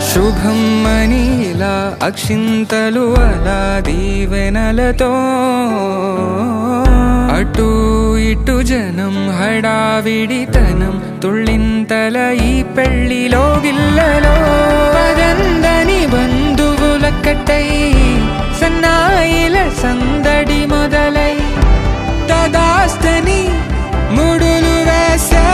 శుభం మనీలా అక్షింతలు అలా దీవెనలతో అటు ఇటు జనం హడావిడితనం తుళ్ళింతల ఈ పెళ్లిలో గిల్లలో పదందని బంధువుల కట్టై సన్నాయిల సందడి మొదలై తదాస్తని ముడులు వేసా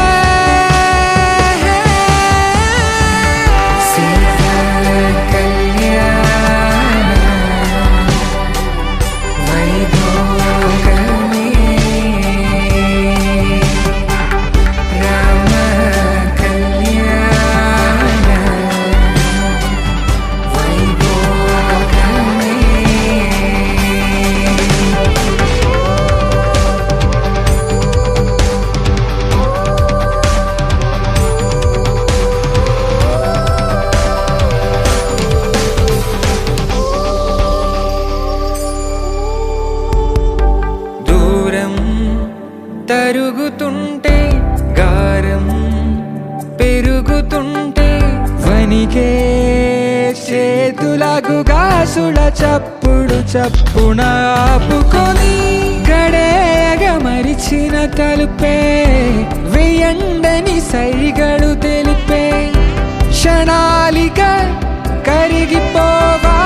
తరుగుతుంటే గారం పెరుగుతుంటే వనికే చేతులకు గాసుల చప్పుడు చప్పున ఆపుకొని గడేయగ మరిచిన తలుపే వేయండని సైగడు తెలిపే క్షణాలిక కరిగిపోవా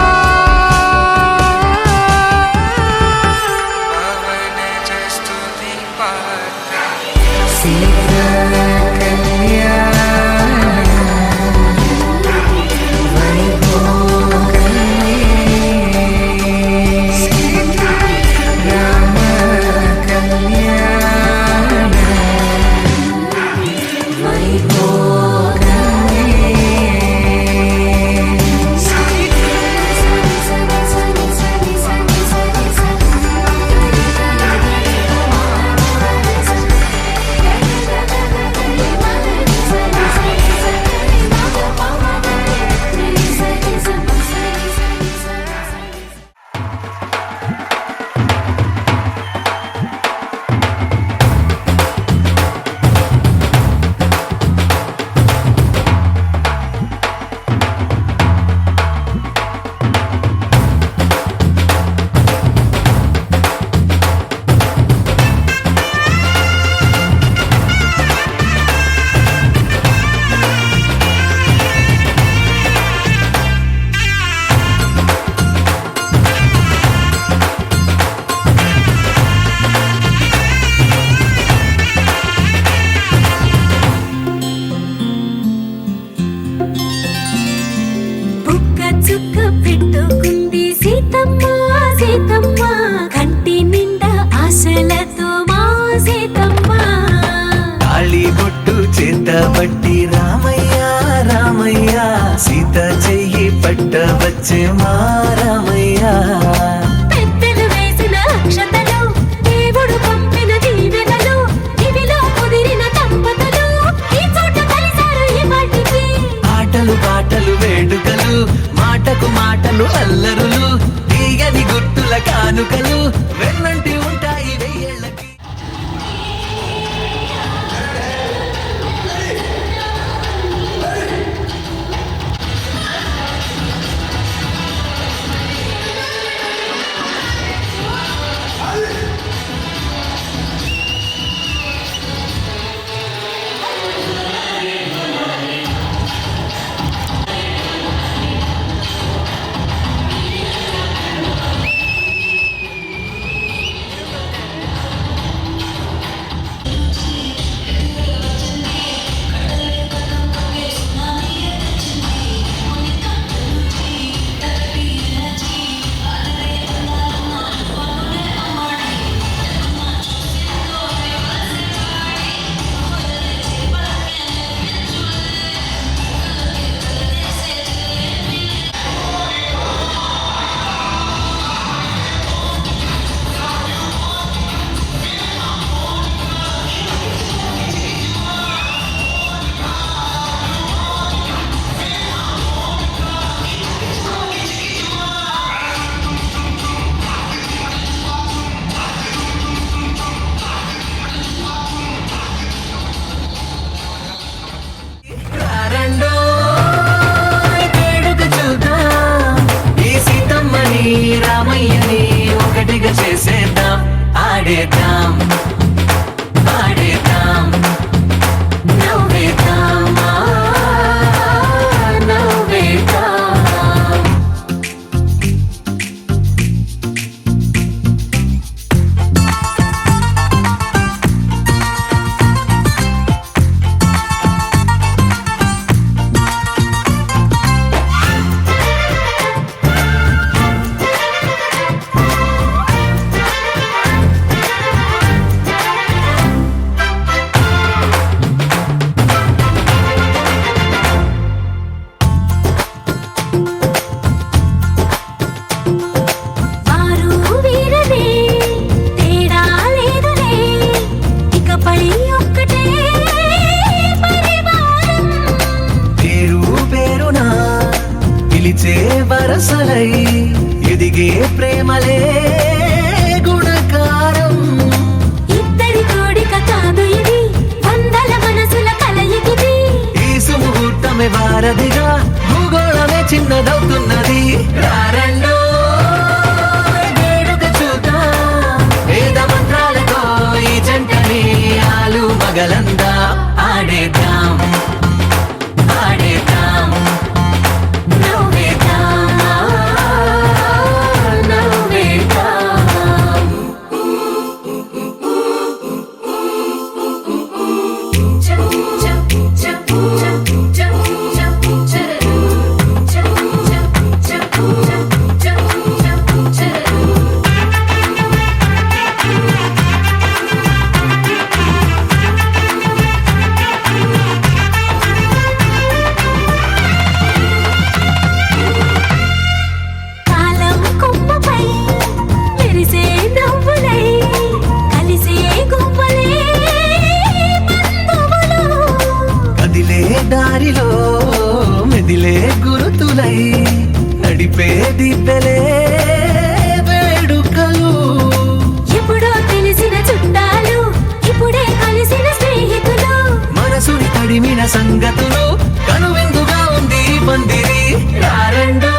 పట్టబట్టి రామయ్య రామయ్య సీత చెయ్యి పట్టవచ్చే మా రామయ్య పెద్దలు వేసిన అక్షతలు దేవుడు పంపిన దీవెనలు ఇవిలో కుదిరిన దంపతులు ఈ చోట కలిసారు ఈ వాటికి ఆటలు పాటలు వేడుకలు మాటకు మాటలు అల్లరులు తీయని గుర్తుల కానుకలు వెన్నంటి ఉంటాయి వెయ్యేళ్ళకి రామయ్యని ఒకటిగా చేసేద్దాం ఆడేద్దాం ఆడేద్దాం నవ్వేద్దాం నవ్వేద్దాం వరసలై ఎదిగే ప్రేమలే గుణకారం ఇద్దరి కోడిక కాదు ఇది వందల మనసుల కలయికిది ఈ సుముహూర్తమే వారధిగా భూగోళమే చిన్నదవుతున్నది రారండో వేడుక చూద్దాం వేద మంత్రాలతో ఈ జంటని ఆలు మగలందా ఆడేద్దాం ఆడేద్దాం దారిలో మెదిలే గురుతులై నడిపే దిబ్బెలే వేడుకలు ఎప్పుడో తెలిసిన చుట్టాలు ఇప్పుడే కలిసిన స్నేహితులు మనసుని తడిమిన సంగతులు కనువిందుగా ఉంది పందిరి రారండో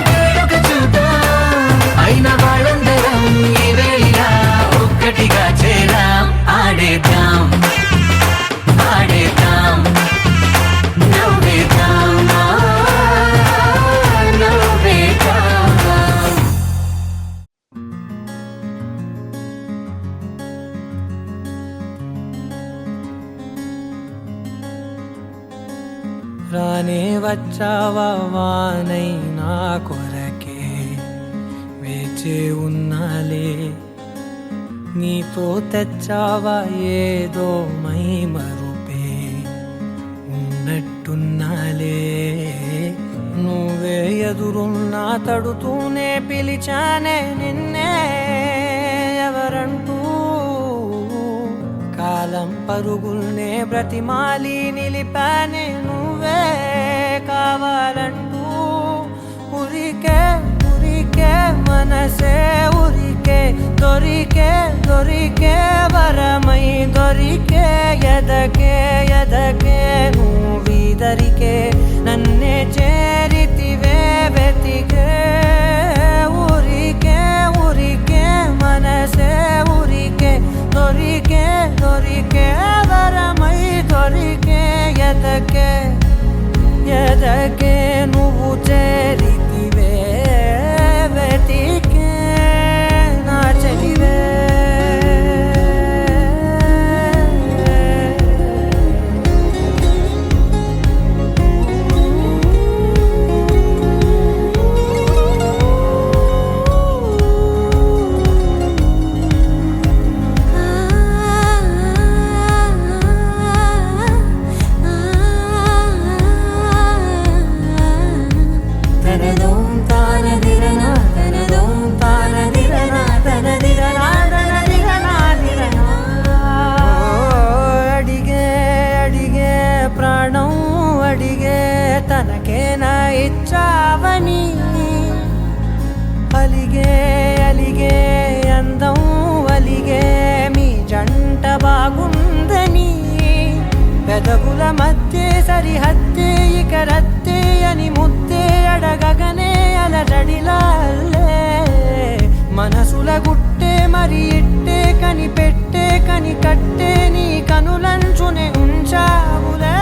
వేడుక చూద్దాం అయిన వాళ్ళందరం ఈ వేళ ఒక్కటిగా చేరాం ఆడేద్దాం ఆడేద్దాం నవ్వేద్దాం నవ్వేద్దాం రానే వచ్చావా వానై నా కొరకే వేచే ఉన్నాలే నీతో తెచ్చావా ఏదో మై మరుపే ఉన్నట్టున్నాలే నువ్వే ఎదురున్నా తడుతూనే పిలిచానే నిన్నే ఎవరంటూ కాలం పరుగుల్నే బ్రతిమాలి నిలిపానే నువ్వే కావాలంటూ ఉరికే ఉరికే మనసే ఉరికే దొరికే దొరికే వరమై దొరికే ఎదకే ఎదకే నువ్విదరికే నన్నే చేరితివే వెతికే ఊరికే ఊరికే మనసే ఊరికే దొరికే దొరికే వరమై దొరికే ఎదకే ఎదకే నువ్వు చేరితివే వెతికే నా చెలివే తనకేనా ఇచ్చావని అలిగే అలిగే అందం అలిగే మీ జంట బాగుందని పెదవుల మధ్య సరిహద్దే ఇక రద్దే అని ముద్దే అడగగనే అలజడిలాల్లే మనసుల గుట్టే మరి ఇట్టే కనిపెట్టే కని కట్టే నీ కనులంచునే ఉంచావులే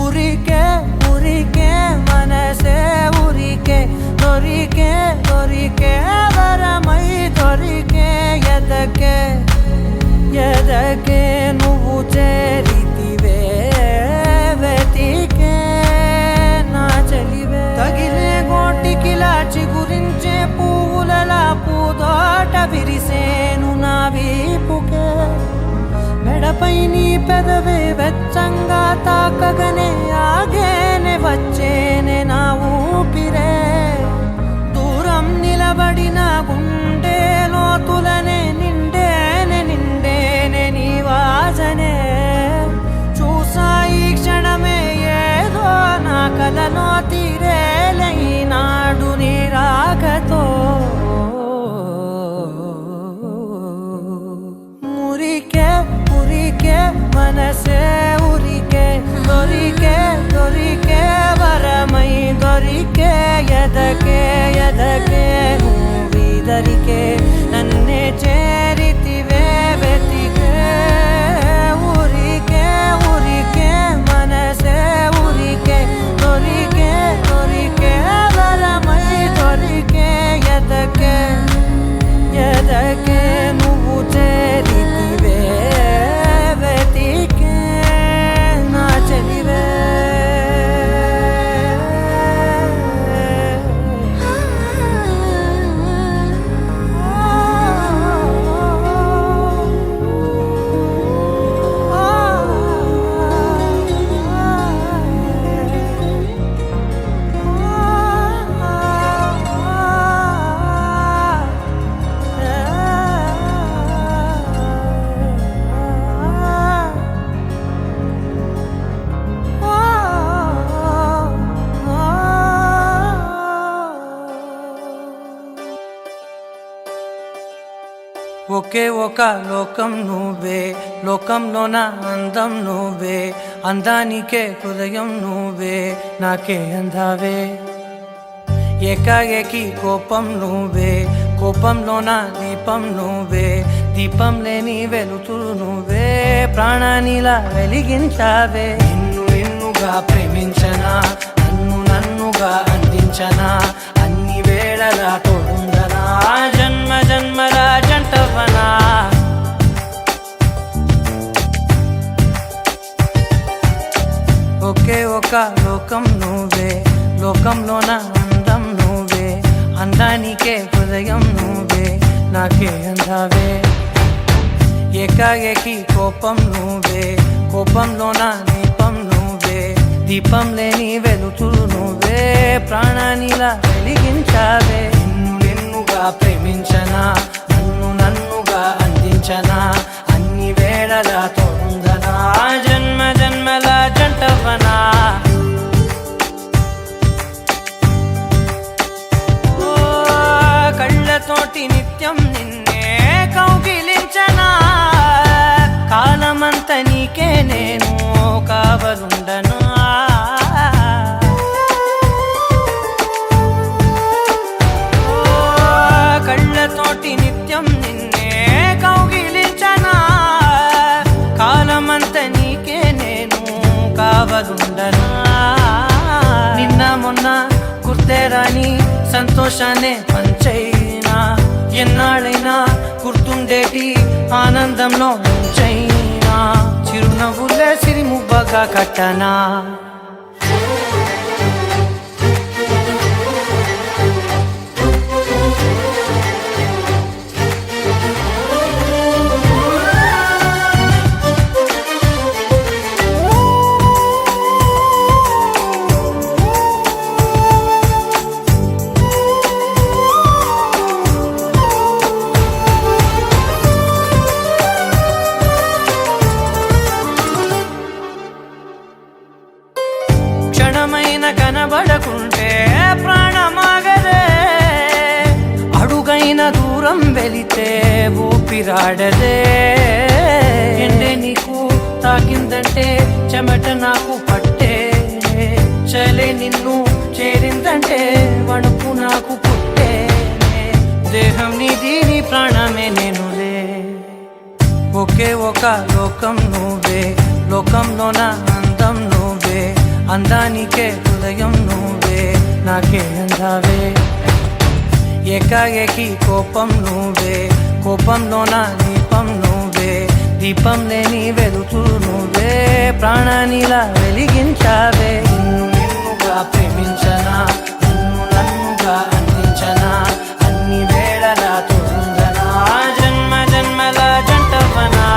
ఉరికే ఉరికే మనసే ఉరికే దొరికే దొరికే వరమై దొరికే ఎదకే ఎదకే నువ్వు చేరితివే వెతికే నా చెలివే తగిలే గోటికిలా చిగురించే పువ్వులలా పూదోట విరిసేను నా వీపుకే మెడపై నీ పెదవే వెచ్చంగా తాకగనే ఆగేనే వచ్చేనే నా ఊపిరే దూరం నిలబడిన గుండె లోతులనే నిండేనే నిండేనే నీ వాసనే చూసా ఈ క్షణమే ఏదో నా కలలో తీరేలై నాడు నీ రాకతో మురికే ఉరికే మనసే ఉరికే దొరికే దొరికే వరమై దొరికే ఎదకే ఎదకే నువ్విదరికే నన్నే చేరితివే వెతికే ఊరికే ఊరికే మనసే ఊరికే దొరికే దొరికే వరమై దొరికే ఎదకే ఎదకే నువ్వు చేరితివే వెతికే నా చెలివే ఒకే ఒక లోకం నువ్వే లోకంలో నా అందం నువ్వే అందానికే హృదయం నువ్వే నాకే అందావే ఏకాఏకి కోపం నువ్వే కోపంలో నా దీపం నువ్వే దీపం లేని వెలుతురు నువ్వే ప్రాణానిలా వెలిగించావే నిన్ను నిన్నుగా ప్రేమించనా నన్ను నన్నుగా అందించనా అన్ని వేళలా తోడుందనా జన్మ జన్మల జంటవనా ఒకే ఒక లోకం నువ్వే లోకంలో నా అందం నువ్వే అందానికే హృదయం నువ్వే నాకే అందావే ఏకాఏకి కోపం నువ్వే కోపంలో నా దీపం నువ్వే దీపం లేని వెలుతురు నువ్వే ప్రాణానిలా వెలిగించావే నిన్నుగా ప్రేమించనా నన్నుగా అందించనా అన్ని వేళలా తోడుందనా జన్మ జన్మల జంటవనా కళ్ళతోటి నిత్యం నిన్నే కౌగిలించనా కాలమంత నీకే నేను కావలుండను కళ్ళతోటి నిత్యం నిన్నే కౌగిలించనా కాలమంత నీకే నేను కావలుండను నిన్న మొన్న గుర్తేరాని సంతోషాన్ని పంచైనా ఎన్నాళ్ళైనా గుర్తుండేటి ఆనందంలో ముంచైనా చిరునవ్వులే సిరిముబ్బగా కట్టనా క్షణమైన కనబడకుంటే ప్రాణమాగదే అడుగైన దూరం వెళితే ఊపిరాడదే ఎండే నీకు తాకిందంటే చెమట నాకు పట్టే చలే నిన్ను చేరిందంటే వణుకు నాకు పుట్టే దేహం నీది నీ ప్రాణమే నేనులే ఒకే ఒక లోకం నువ్వే లోకంలోన అందం నువ్వే అందానికే హృదయం నువ్వే నాకే అందావే ఏకాఏకి కోపం నువ్వే కోపంలోన దీపం నువ్వే దీపం లేని వెలుతురు నువ్వే ప్రాణానిలా వెలిగించావే నిన్నుగా ప్రేమించనా నన్నుగా అందించనా అన్ని వేళలా తోడుందనా జన్మ జన్మల జంటవనా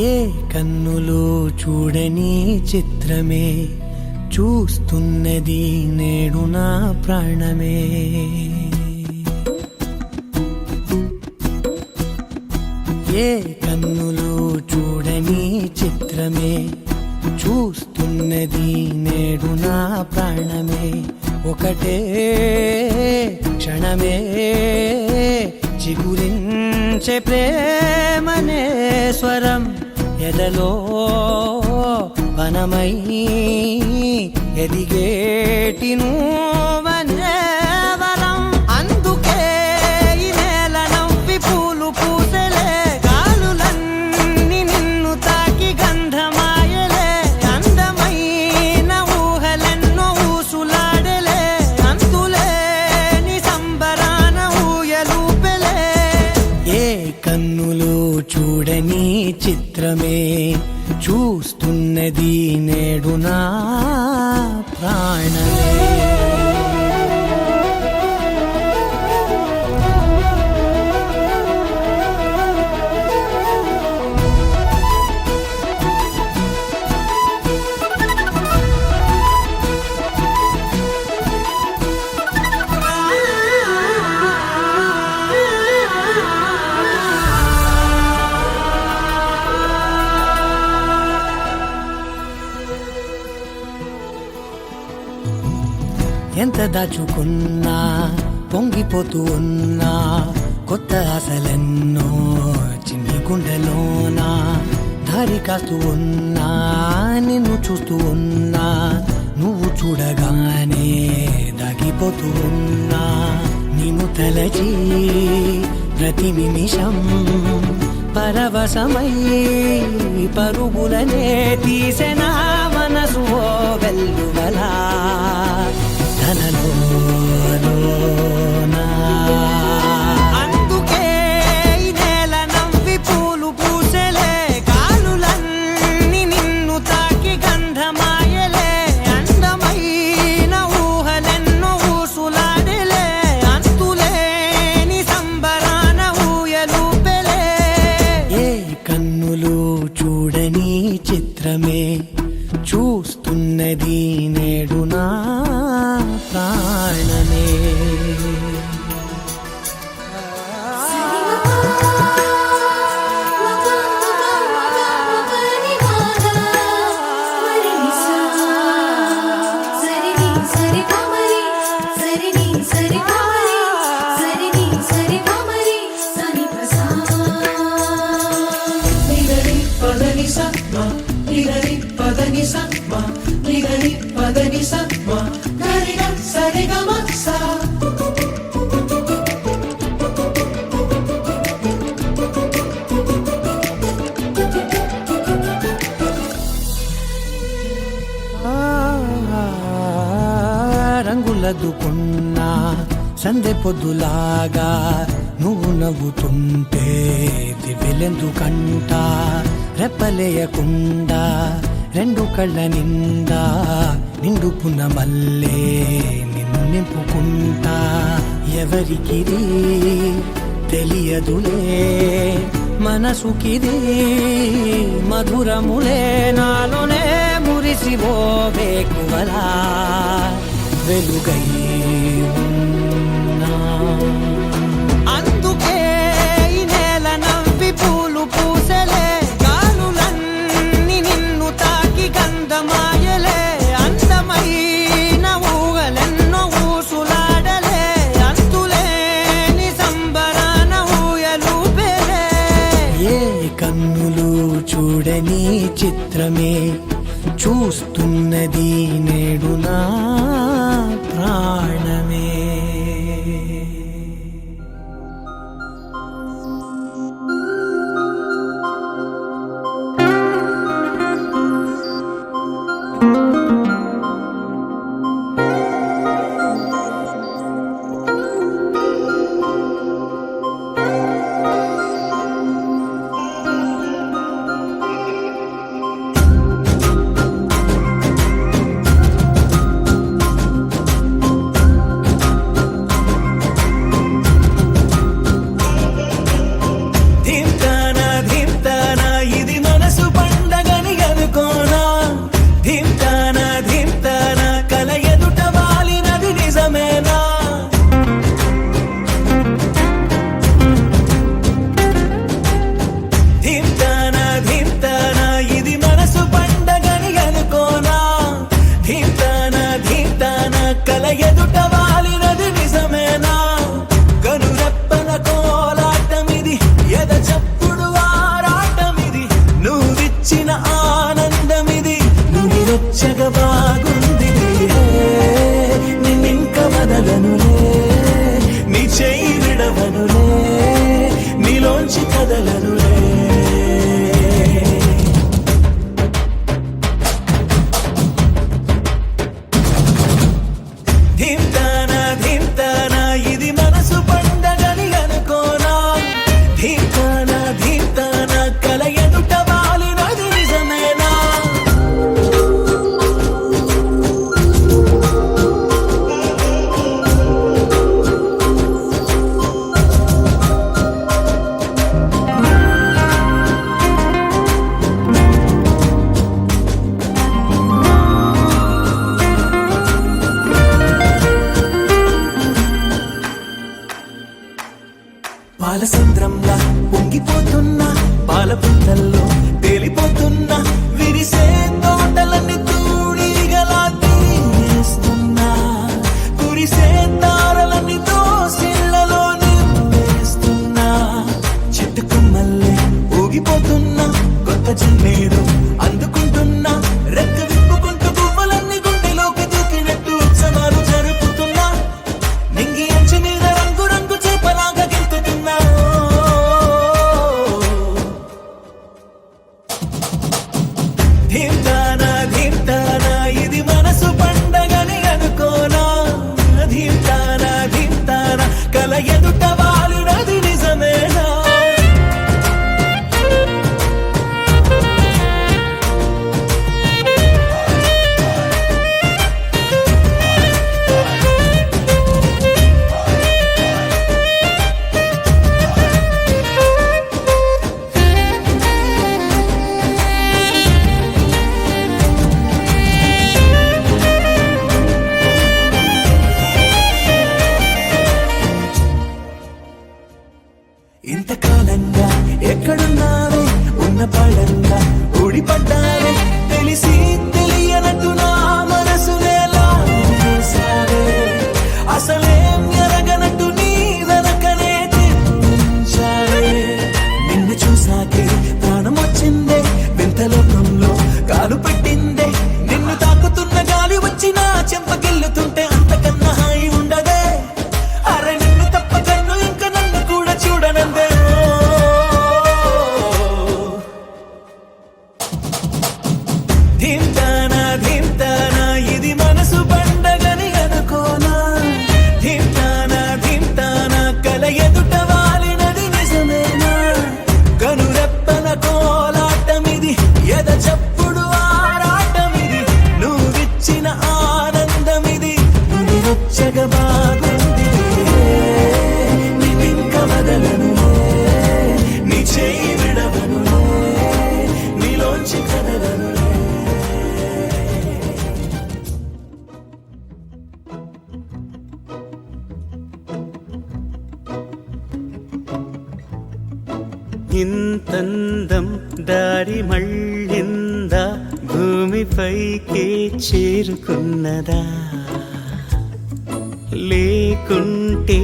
ఏ కన్నులు చూడని చిత్రమే చూస్తున్నది నేడు నా ప్రాణమే ఏ కన్నులు చూడని చిత్రమే చూస్తున్నది నేడు నా ప్రాణమే ఒకటే క్షణమే చిగురించే ప్రేమనే స్వరం ఎదలో వనమై ఎదిగేటి నువ్వనే వరం అందుకే ఈ నేల నవ్వి పూలు పూసలే గాలులన్నీ నిన్ను తాకి గంధమాయలే అందమైన ఊహలెన్నో ఊసులాడలే అంతులేని సంబరాన ఊయలూపెలే ఏ కన్నులు చూడని చిత్రమే చూస్తున్నది నేడు నా ప్రాణమే ఎంత దాచుకున్నా పొంగిపోతూ ఉన్నా కొత్త ఆశలెన్నో చిన్ని గుండెలోనా దారి కాస్తూ ఉన్నా నిన్ను చూస్తూ ఉన్నా నువ్వు చూడగానే దాగిపోతూ ఉన్నా నిన్ను తలచి ప్రతి నిమిషం పరవశమై పరుగులనే తీసెనా మనసు ఓ వెల్లువలా తనలోనా అందుకే ఈ నేల నవ్వి పూలు పూసలే గాలులన్నీ చూస్తున్నది నేడు నా ప్రాణమే. రంగులదుకున్నా సందె పొద్దులాగా నువ్వు నవ్వుతుంటే దివ్వెలెందుకంట, రెప్పలేయకుండా రెండు కళ్ళ నిండా నిండుకున్న మల్లే నిన్ను నింపుకుంటా. ఎవరికిది తెలియదులే మనసుకిది మధురములే, నాలోనే మురిసివో వేకువలా వెలుగై ఉన్నా. అందుకే ఈ నేల నవ్వి పూలు పూసలే, గాలులన్నీ నిన్ను తాకి గంధమాయలే, అందమైన ఊగలెన్నో ఊసులాడలే, అంతులేని సంబరాన ఊయలూపేలే. ఏ కన్నులు చూడని చిత్రమే చూస్తున్నది నేడు నా ప్రాణమే. బాగుంది నిన్నింక వదలనులే, నీ చెయ్యి విడవనులే, నీలోంచి కదలనులే. ధీమ్తానా ధీమ్తానా ఇది మనసు పండగని అనుకోనా, ధీమ్తానా ధీమ్తానా కల ఎదుట వాలినది నిజమేనా. పెట్టిందే నిన్ను తాకుతున్న గాలి వచ్చినా చెంపగిల్లుతుంటే అంతకన్నా హాయి ఉండదే అరే నిన్ను తప్ప కన్ను ఇంకా నన్ను కూడా చూడనందే ధింతానా ధింతానా ఇది మనసు పండగని అనుకోనా ధింతానా ధింతానా కల ఎదుట వాలినది నిజమేనా కనురెప్పల కోలాటమిది ఎద చప్పుడు ఆరాటమిది నువ్విచ్చిన ఆనందమిది నువ్వొచ్చగా బాగుంది నిన్నింక వదలనులే నీ చేయి విడవనులే నీలోంచి కదలనులే ఇంతందం దారి మళ్ళిందా భూమిపైకే చేరుకున్నదా లేకుంటే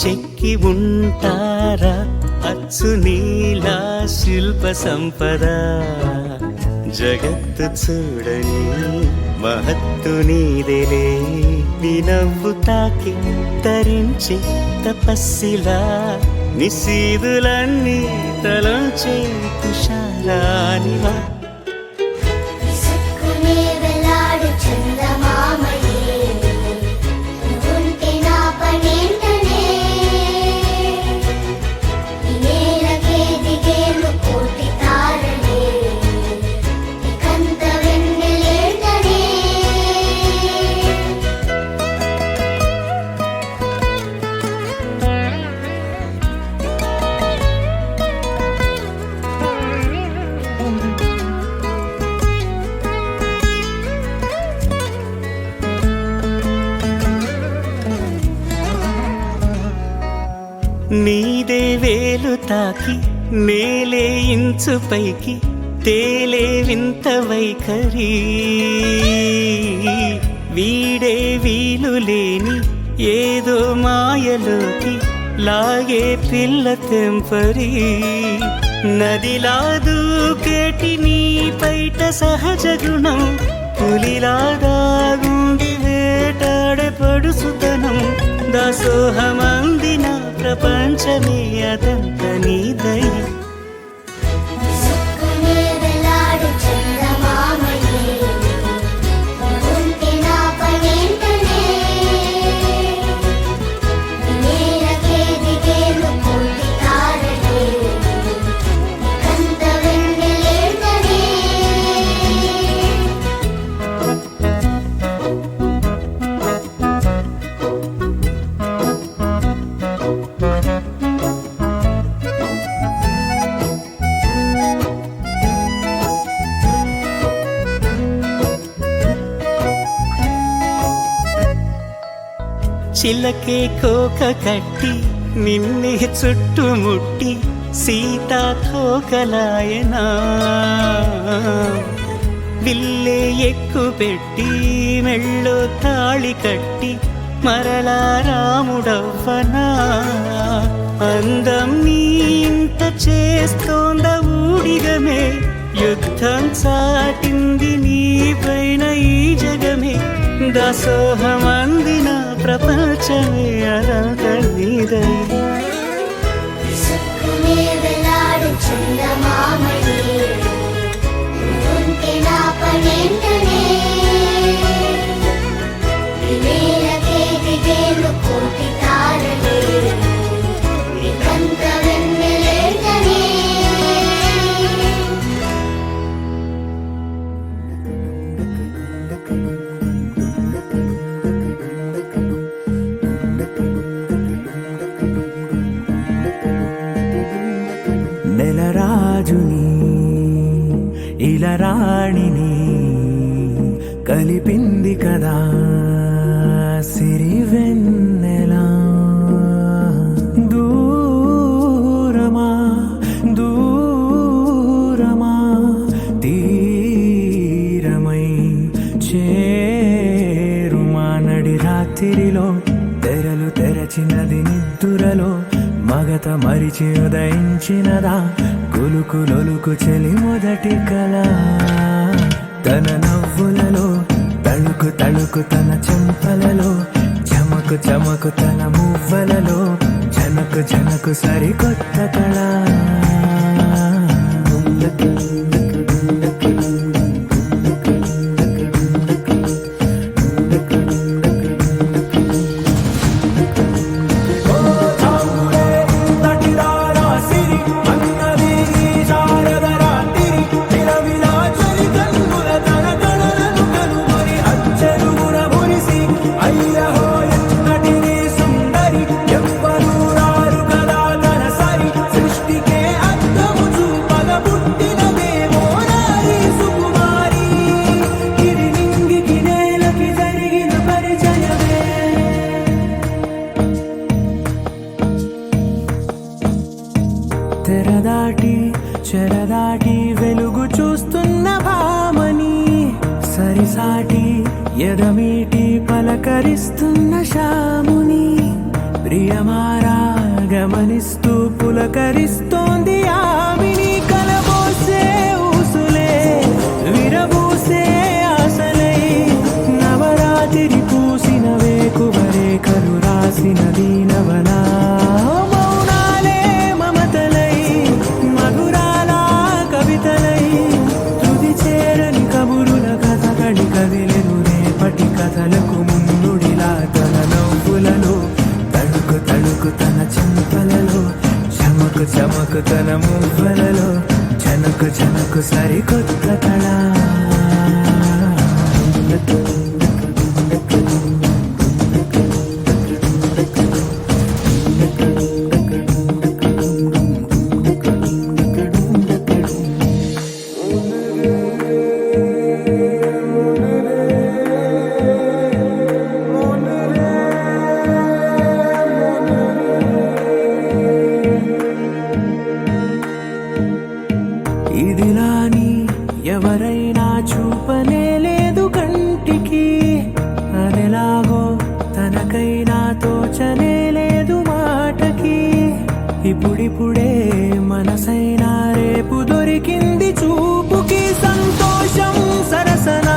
చెక్కి ఉంటారా అచ్చు నీలా శిల్ప సంపద జగత్తు చూడని మహత్తు నీదేలే నీ నవ్వు తాకి తరించి తపస్సిలా నిశీదులన్నీ తలంచే తుషారానివా విసుక్కునే వెలాడు చందమామయే నువ్వుంటే నా పనేంటనే ఈ నేలకే దిగేలు కోటి తారలే ఇకంత వెన్నెలేంటనే నీదే వేలు తాకి నేలే ఇంచు పైకి తేలే వింత వైఖరి వీడే వీలు లేని ఏదో మాయలోకి లాగే పిల్ల తెంపరి నదిలా దూకేటి నీ పైట సహజ గుణం పులిలా దాగుండి వేటాడే పడుసుతనం దాసోహమందిన ప్రపంచమే అదంత నీదై విసుక్కునే వెలాడు చందమామయే నువ్వుంటే నా పనేంటనే ఈ నేలకే దిగేలు కోటి తారలే ఇకంత వెన్నెలేంటనే చిలకే కోక కట్టి నిన్నే చుట్టుముట్టి సీతాకోకలాయనా విల్లే ఎక్కు పెట్టి మెళ్ళో తాళి కట్టి మరలా రాముడవ్వనా అందం నీ ఇంత చేస్తోంద ఊడిగమే యుద్ధం చాటింది నీ పైన ఈ జగమే దాసోహమందిన ప్రపంచమే అదంత నీదై విసుక్కునే వెలాడు చందమామయే నువ్వుంటే నా పనేంటనే ఈ నేలకే దిగేలు కోటి తారలే ఇకంత వెన్నెలేంటనే నెలరాజుని ఇలా రాణిని కలిపింది కదా సిరివెన్నెలా దూరమా దూరమా తీరమై చేరుమా నడి రాత్రిలో తెరలు తెరచినది నిద్దురలో మగత మరిచి ఉదయించినదా కులుకు లొలుకు చెలి మొదటి కళ తన నవ్వులలో తళుకు తళుకు తన చెంపలలో చమకు చమకు తన మువ్వలలో జనకు జనకు సరికొత్త కళ తెరదాటి చెరదాటి వెలుగు చూస్తున్న భామని సరిసాటి ఎదమీటి పలకరిస్తున్న శాముని ప్రియమారా గమనిస్తూ పులకరిస్తోంది ఆవిని కలబోసే ఊసులే విరబూసే ఆశలై నవరాత్రి పూసిన వేకువరే కరు రాసిన దీనవనా కథలకు ముందుడిలా తన నవ్వులలో తడుకు తడుకు తన చెంపలలో చమకు చమకు తన మువ్వలలో జనకు జనకు సరికొత్త కళ ఇదిలాని ఎవరైనా చూపనే లేదు కంటికి అదెలాగో తనకైనా తోచనే లేదు మాటకి ఇప్పుడిప్పుడే మనసైనా రేపు దొరికింది చూపుకి సంతోషం సరసన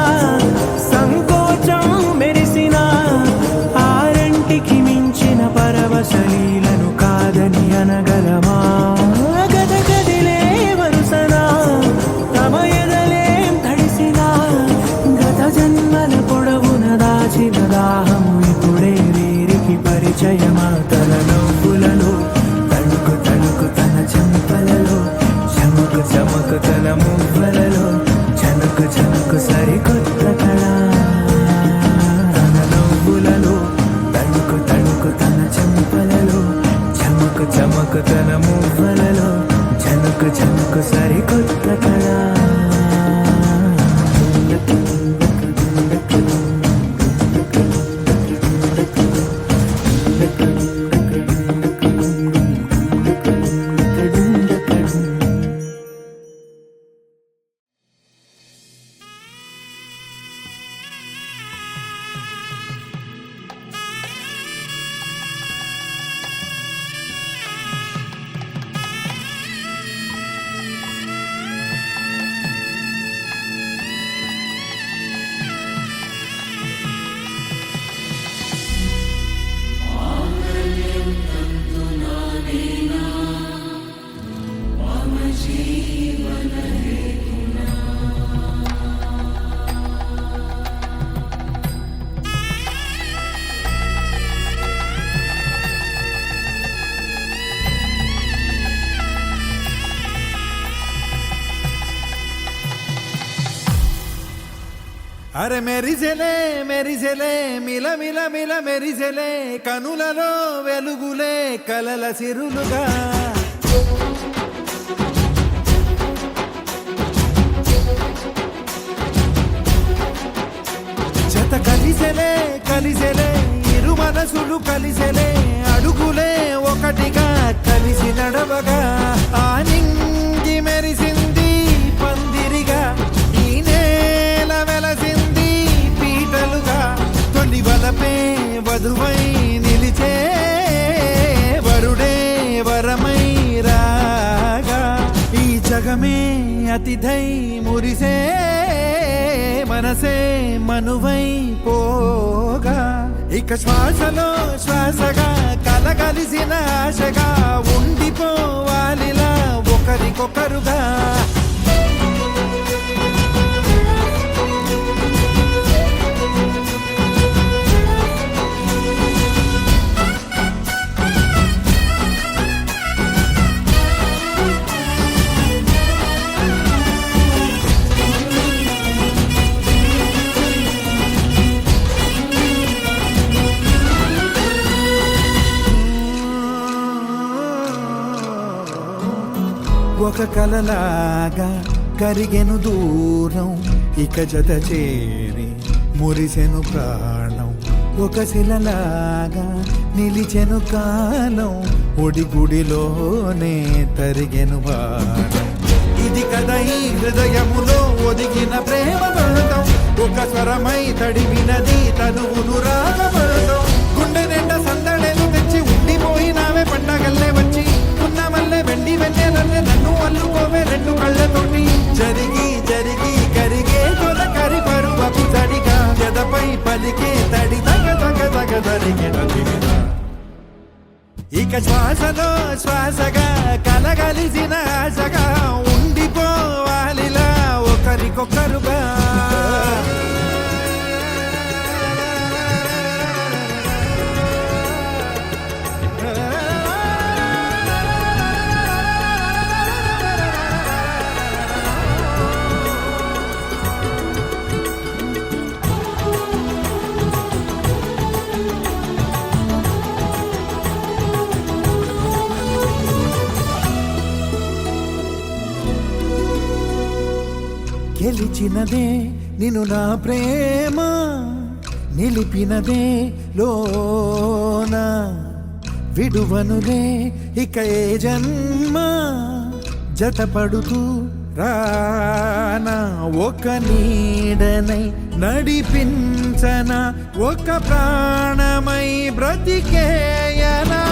సంకోచం మెరిసిన ఆరంటికి మించిన పరవశలీలను కాదని అనగలమా దాహము ఇప్పుడే వీరికి పరిచయమా తన నవ్వులలో తణుకు తణుకు తన చెంపలలో చమకు చమకు తన మువ్వలలో జనకు జనకు సరికొత్త కళ తన నవ్వులలో తణుకు తణుకు తన చెంపలలో చమకు చమకు తన మువ్వలలో జనకు జనకు సరికొత్త కళ అరే మెరిసెలే మెరిసెలే మిల మిల మిల మెరిసెలే కనులలో వెలుగులే కలల సిరులుగా జత కలిసెలే కలిసెలే ఇరు మనసులు కలిసెలే అడుగులే ఒకటిగా కలిసి నడవగా ఆ నింగి మెరిసింది పందిరిగా ఈ నేల వెలసింది పీటలుగా తొలి వలపే వధువై నిలిచే వరుడే వరమై రాగా ఈ జగమే అతిథై మురిసే మనసే మనువై పోగా ఇక శ్వాసలో శ్వాసగా కలగలిసిన ఆశగా ఉండిపోవాలిలా ఒకరికొకరుగా ఒక కలలాగా కరిగెను దూరం ఇక జత చేరి మురిసెను ప్రాణం ఒక శిలలాగా నిలిచెను కాలం ఒడిగుడిలోనే తరిగెను బాణం ఇది కదా ఈ హృదయములో ఒదిగిన ప్రేమ బంధం ఒక స్వరమై తడివినది తనువును రాగబంధం గుండె నిండా సందడేలు తెచ్చి ఉండిపోయినావే పండగల్లే వచ్చి ఉన్నమల్లే వెండి వెన్నెలల్లే నన్ను అల్లుకోవే రెండు కళ్ళతోటి జరిగి జరిగి కరిగే తొలకరి పరువపు తడిగా ఎదపై పలికే తడి తగ తగ తగ తరిగిన ఇక శ్వాసలో శ్వాసగా కలగలిసిన ఆశగా ఉండిపోవాలిలా ఒకరికొకరుగా గెలిచినదే నిన్ను నా ప్రేమ నిలిపినదే లోన విడువనులే ఇక ఏ జన్మ జతపడుతూ రానా ఒక నీడనై నడిపించన ఒక ప్రాణమై బ్రతికేయనా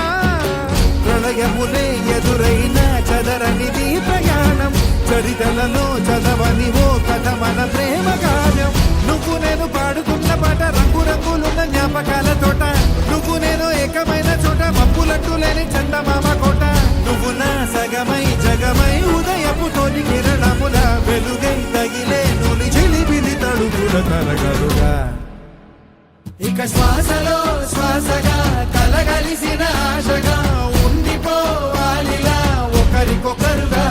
ప్రళయములే ఎదురైన చదరనిది ప్రయాణం చరితలలో చదవని ఓ కథ మన ప్రేమ కావ్యం నువ్వు నేను పాడుకున్న పాట రంగు రంగులున్న జ్ఞాపకాల తోట నువ్వు నేను ఏకమైన చోట మప్పులట్టు లేని చందమామ కోట నువ్వు నా సగమై జగమై ఉదయపు తోటి కిరణముల వెలుగై తగిలే నులి చిలిపిలి తడుగుల తరగలుగా ఇక శ్వాసలో శ్వాసగా కలగలిసిన ఆశగా ఉండిపోవాలిలా ఒకరికొకరుగా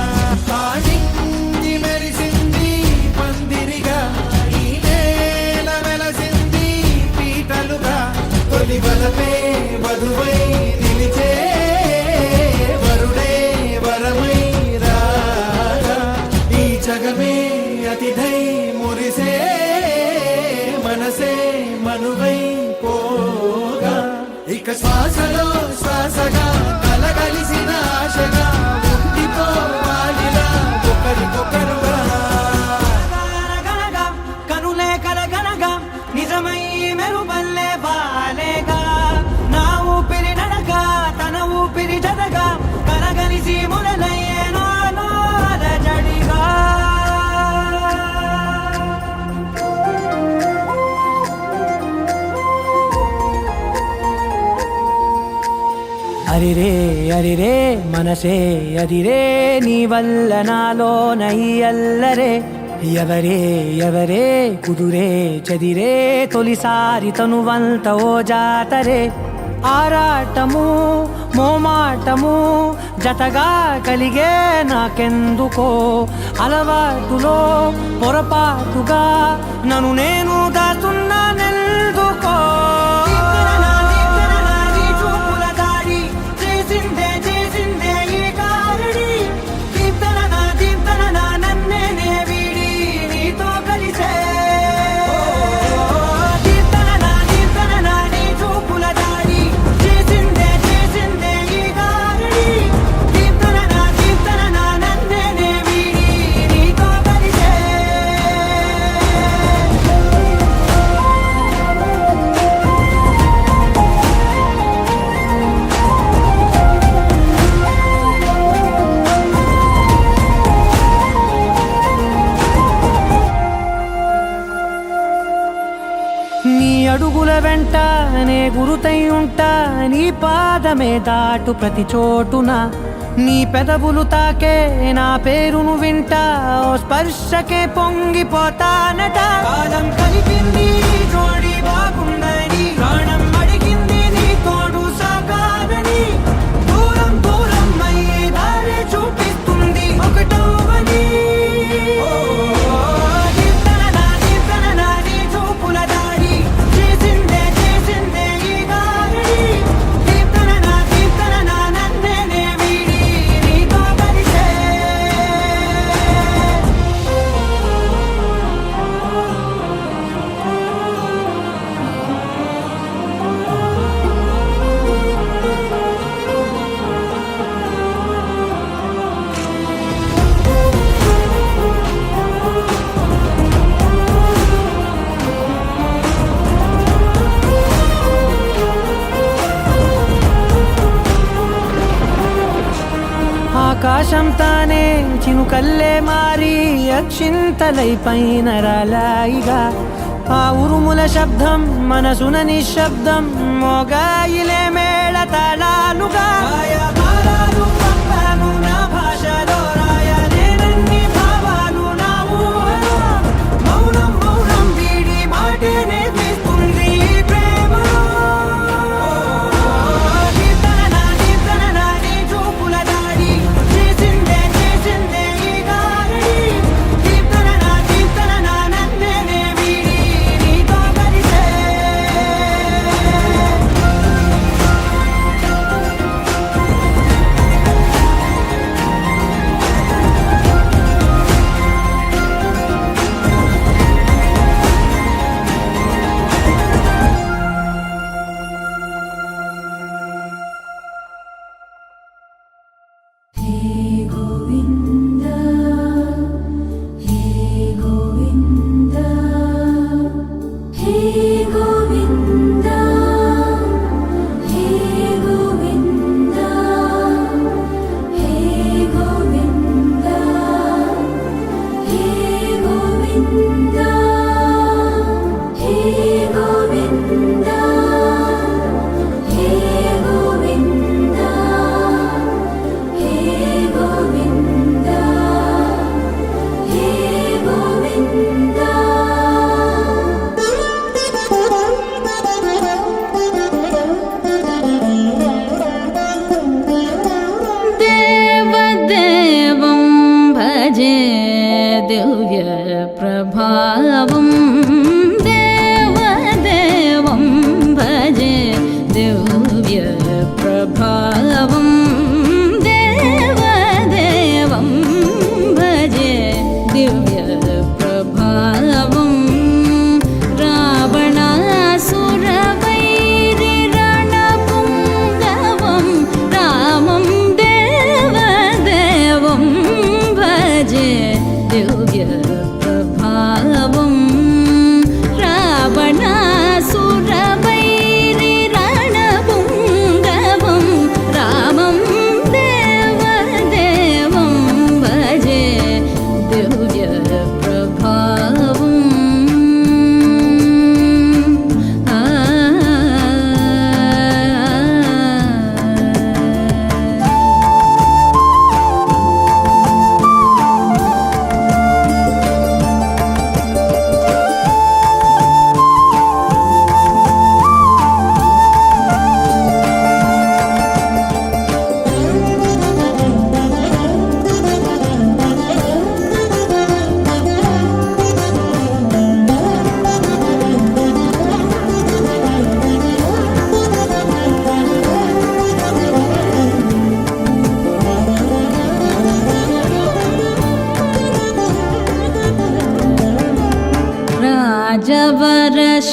ఆడింది మెరిసింది పందిరిగా ఈ నేల వెలసింది పీటలుగా తొలి వలపే వధువై నిలిచే వరుడే వరమై రాగా ఈ జగమే అతిథై మురిసే మనసే మనువై పోగా ఇక శ్వాసలో శ్వాసగా కలగలిసిన ఆశగా ఉండిపోవాలిలా ఒకరికొకరుగా కనులే కలగనగా నిజమై మెరుపల్లే బాలేగా నా ఊపిరి నడక తన ఊపిరి జతగా కలగలిసి మొదలయ్యే నాలో అలజడిగా అరిరే అరిరే మనసే అదిరే నీ వల్ల నాలో నయ్యల్లరే ఎవరే ఎవరే కుదురే చదిరే తొలిసారి తనువంత ఓ జాతరే ఆరాటము మోమాటము జతగా కలిగే నాకెందుకో అలవాటులో పొరపాటుగా నన్ను నేను దాచున్నానెందుకో నీ అడుగుల వెంట నే గురుతై ఉంటా, నీ పాదమే దాటు ప్రతి చోటున, నీ పెదవులు తాకే నా పేరును వింటా, ఓ స్పర్శకే పొంగిపోతానట. కాలం కలిపింది జోడి బాగుందని, ప్రాణం అడిగింది నీ తోడు సాగాలని, దూరం దూరం అయ్యే దారి చూపిస్తుంది ఒకటవని. ఆకాశం తానే చినుకల్లే మారి అక్షింతలై పైన రాలాయిగా, ఆ ఉరుముల శబ్దం మనసున నిశ్శబ్దం మోగాయిలే మేళ తాళాలుగా. భారాలు పంపాను నా భాషలో, రాయలేనన్ని భావాలు నా ఊహలో, మౌనం మౌనం వీడి మాటే నేర్పిస్తుంది ప్రేమలో.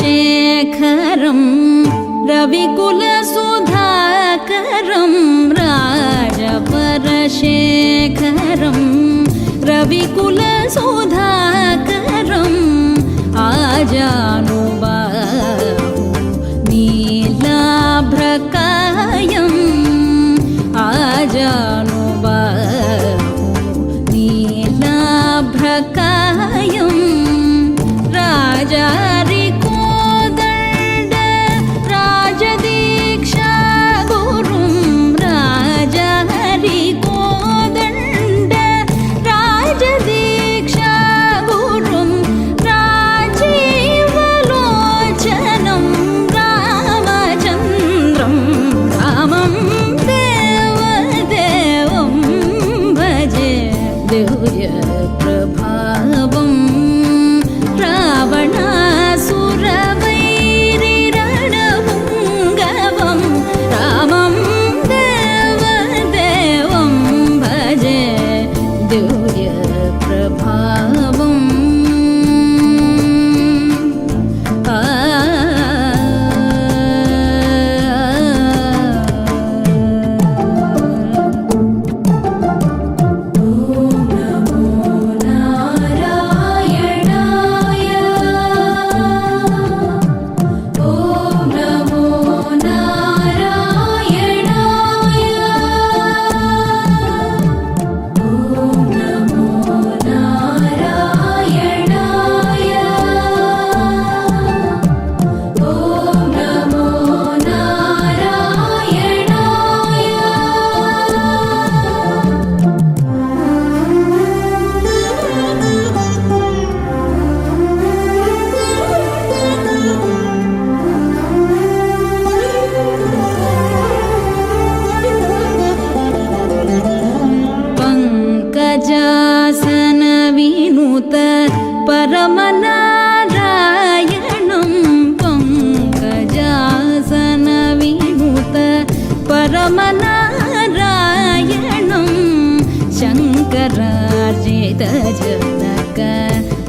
राजवरशेखरं रविकुलसुधाकरं राजवरशेखरं रविकुलसुधाकरम् आजानुबाहु नीलाभ्रकायम् आजानुबाहु नीलाभ्रकायम् राजारिकोद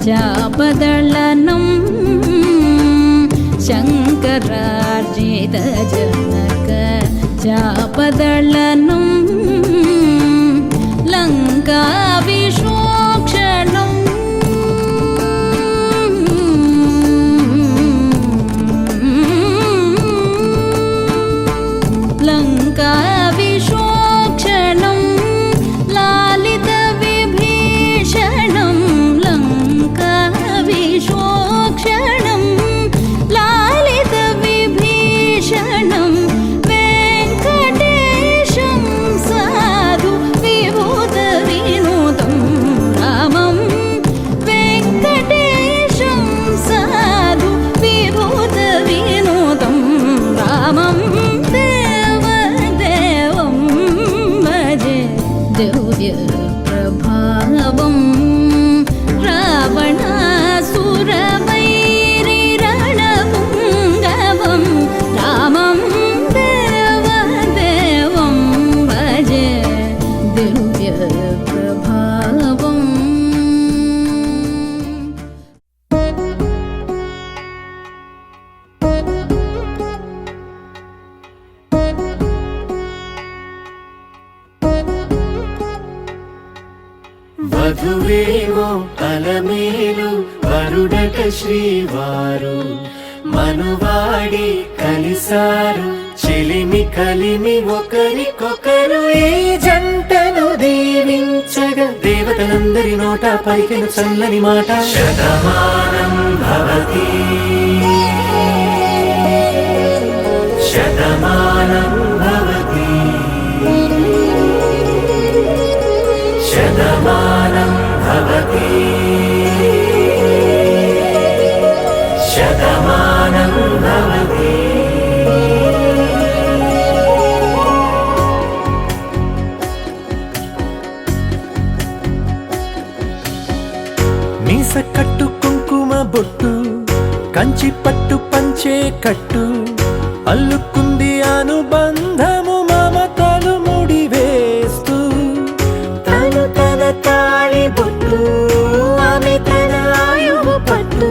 చాపదళనం శంకరార్జిత జనక చాపదళనం లంకా విశోక్షణం లంకా విశోక్షణం లాలిత విభీషణం లంకా విశోక్షణం లాలిత విభీషణం వెంకటేశం సాధు విభూత వినోదం రామం వెంకటేశం సాధు విభూత వినోదం రామం దేవదేవం భజే దివ్య ప్రభావం రావణాసురవైరి రణపుంగవం రామం దేవదేవం భజే దివ్య ప్రభావం వధువేమో అలమేలు వరుడట శ్రీవారు మనువాడి కలిసారు చెలిమి కలిమి ఒకరికొకరు ఈ జంటను దీవించగా దేవతలందరి నోట పలికిన చల్లని మాట శతమానం భవతి శతమానం భవతి శతమానం భవతి శతమానం భవతి మీస కట్టు కుంకుమ బొట్టు కంచి పట్టు పంచే కట్టు అల్లుకుంది అనుబంధము మమతలు ముడివేస్తూ తను తన తాళి బొట్టు ఆమె తన ఆయువు పట్టు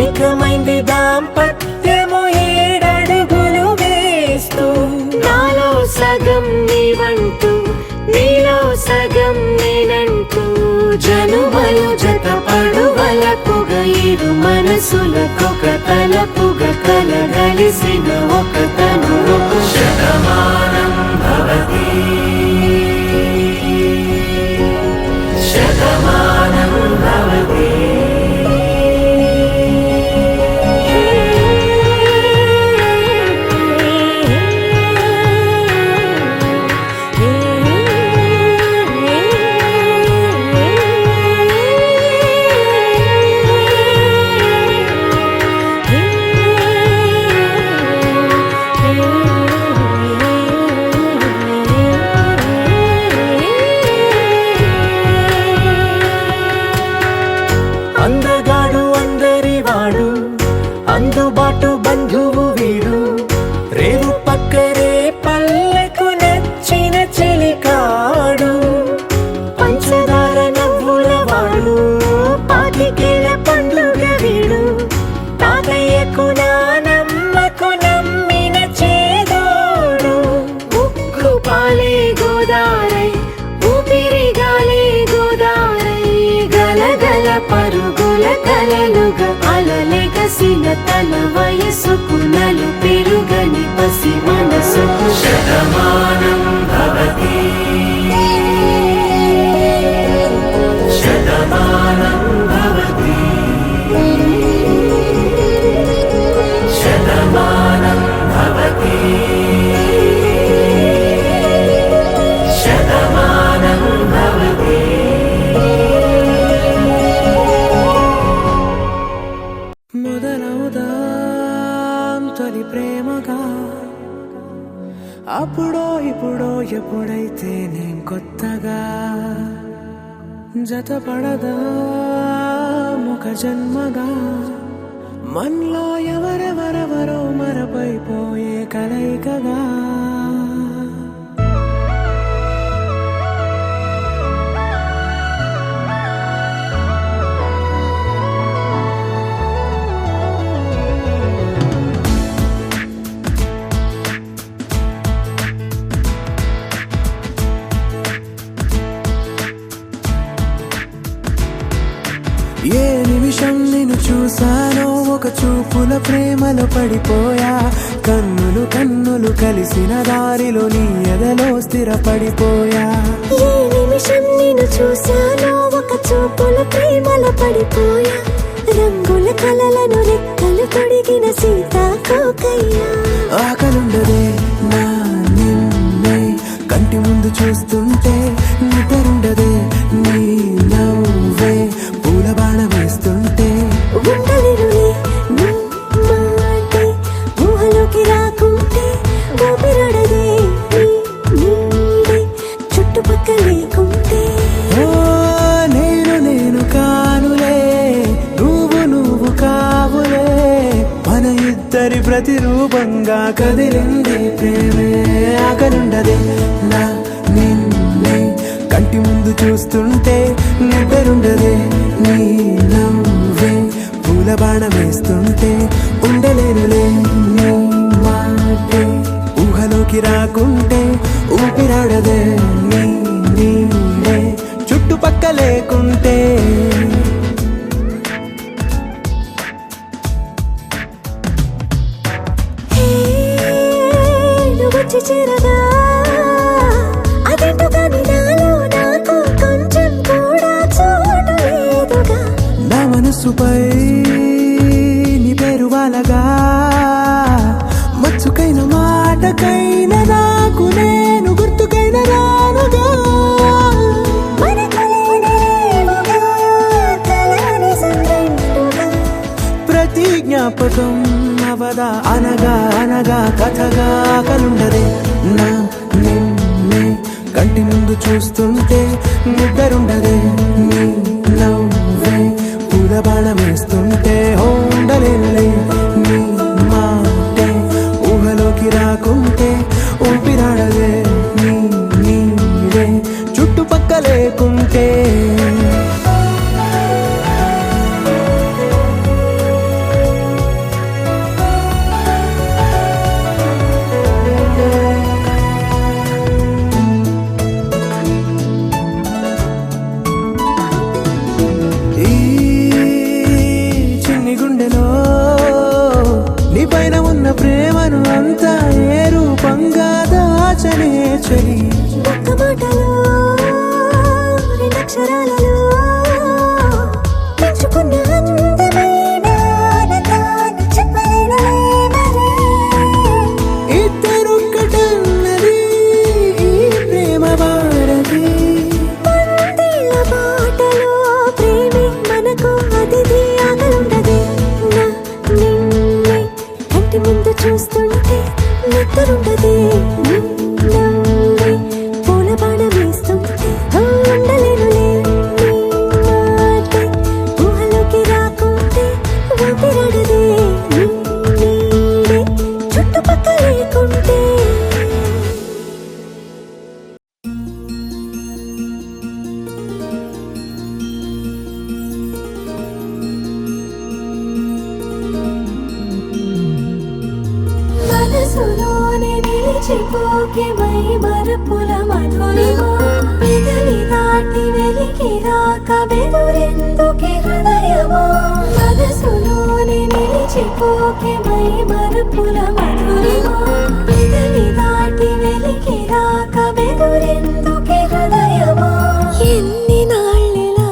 ఏకమైంది దాంపత్యము 7 అడుగులు వేస్తూ నాలో సగం నీవంటూ నీలో సగం నేనంటూ జనుమలు జత పడువలపుగ ఇరు మనసులకొక తలపుగ కలగలిసిన ఒక తను శతమానం భవతి శతమానం భవతి అందగాడు అందరివాడు అందుబాటు బంధువు వీడు రేవు పక్కరే పల్లెకు నచ్చిన చెలికాడు పంచదార నవ్వుల వాడు పాతికేల పండుగ వీడు తాతయ్యకు నానమ్మకు నమ్మిన చేదోడు ఉక్కు పాలే గోదారై ఊపిరిగాలే గోదారై గలగల పరుగుల కలలుగా అలలెగసిన తన వయసుకు నలు పెరుగని పసి మనసుకు శతమానం భవతి శతమానం భవతి శతమానం భవతి శతమానం భవతి మొదలవుదాం తొలి ప్రేమగా అప్పుడో ఇప్పుడో ఎప్పుడైతే నేను కొత్తగా జతపడదా ముఖ జన్మగా మనలో ఎవరెవరెవరో మరపైపోయే కలయికగా చూపుల ప్రేమలో పడిపోయా, కన్నులు కన్నులు కలిసిన దారిలో నీ ఎదలో స్థిరపడిపోయా. ఏ నిమిషం నేను చూశానో ఒక చూపుల ప్రేమలో పడిపోయా, రంగుల కలలను రెక్కలు తొడిగిన సీతాకోకయ్యా. ఆకలుండదే నా నిన్నే కంటి ముందు చూస్తుంటే, నిద్రుండదే నీ నవ్వే పూల బాణం వేస్తుంటే. ఉండలేనులే నీ మాటే ఊహలోకి రాకుంటే, ఊపిరాడదే నీ నీడే చుట్టుపక్కల లేకుంటే. ఓ నేను నేను కానులే, నువ్వు నువ్వు కావులే, మన ఇద్దరి ప్రతిరూపంగా కదిలింది ప్రేమే. ఆకలుండదే నా నిన్నే కంటి ముందు చూస్తుంటే, నిద్రుండదే నీ నవ్వే పూల బాణం వేస్తుంటే. ఉండలేనులే నీ మాటే ఊహలోకి రాకుంటే, ఊపిరాడదే నీ నీడే చుట్టుపక్క లేకుంటే. నువ్వు వచ్చి చేరగా అదేంటో కానీ నాలో నాకు కొంచెం కూడా చోటు లేదుగా. నా మనసుపై నీ పేరు వాలగా, మచ్చుకైన మాటకైన నాకు నేను గుర్తుకైన రానుగా. మనకులేనిదేముగా, కలని సంగంటుగా. ప్రతి జ్ఞాపకం అవదా అనగా అనగా కథగా. కలుండదే నా నిన్నే కంటి ముందు చూస్తుంటే, నిద్రుండదే నీ నవ్వే పూల బాణం వేస్తుంటే. ఉండలేనులే నీ మాటే ఊహలోకి రాకుంటే, ఊపిరాడదే నీ నీడే చుట్టుపక్క లేకుంటే. ఈ చిన్ని గుండెలో నీ పైన ఉన్న ప్రేమను అంతా ఏ రూపంగా దాచనే చలి. ఒక్క మాటలో రెండక్షరాలలో పెంచుకున్న అందమైన ఆనందాన్ని చెప్పలేనులే మరి. ఇద్దరొక్కటన్నది ఈ ప్రేమ వారది. వందేళ్ల బాటలో ప్రేమే మనకు అతిథి. ఆకలుండదే నా నిన్నే కంటి ముందు చూస్తుంటే, నిద్రుండదే నీ నవ్వే పూల బాణం వేస్తుంటే. ఉండలేనులే నీ మాటే ఊహలోకి రాకుంటే, ఊపిరాడదే నీ నీడే చుట్టుపక్కల లేకుంటే. మనసులోనే నిలిచిపోకే మై మరపుల మధురిమా, పెదవి దాటి వెలికి రాక బెదురెందుకే హృదయమా. మనసులోనే నిలిచిపోకే మై మరపుల మధురిమా, పెదవి దాటి వెలికి రాక బెదురెందుకే హృదయమా. ఎన్ని నాళ్ళిలా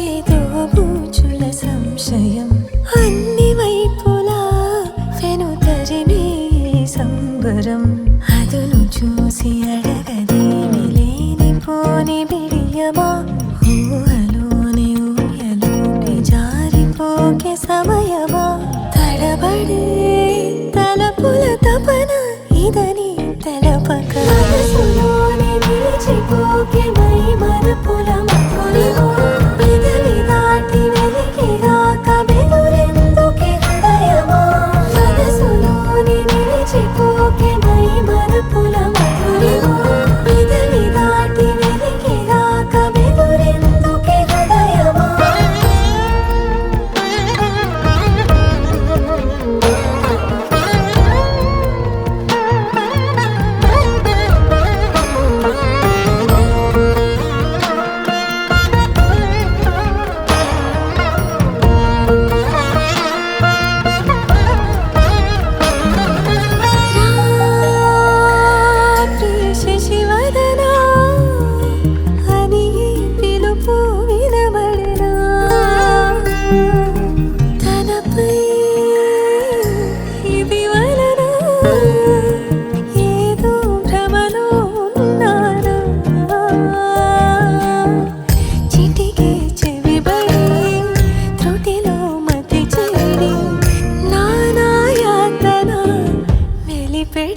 ఏదో బూచుల సంశయం, అన్ని వైపులా వెనుతరిమే సంబరం. అదును చూసి అడగదేమి లేనిపోని బిడియమా, ఊహలోని ఊయలోకి జారిపోకే సమయమా. తడబడే తలపుల తపన ఇదని తెలపక, మనసులోనే నిలిచిపోకే మై మరపుల మధురిమా, పెదవి దాటి వెలికి రాక బెదురెందుకే హృదయమా. మనసులోనే నిలిచిపోకే మై మరపుల మధురిమా, పెదవి దాటి వెలికి రాక బెదురెందుకే హృదయమా.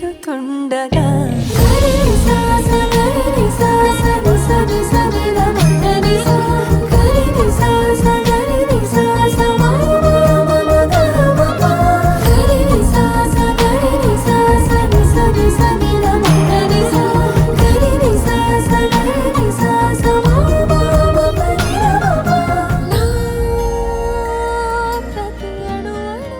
తీరుతుండగా గరి సా సా గరి సా సా ని సా ని సా ని ర మ గ ని సా గరి ని సా సా గరి ని సా సా మ మ మ మ గ మ ప గరి ని సా సా గరి ని సా సా ని సా ని సా ని ర మ గ ని సా గరి ని సా సా గరి ని సా సా మ మ మ ప ని ర మ ప నా ప్రతి అణువణువు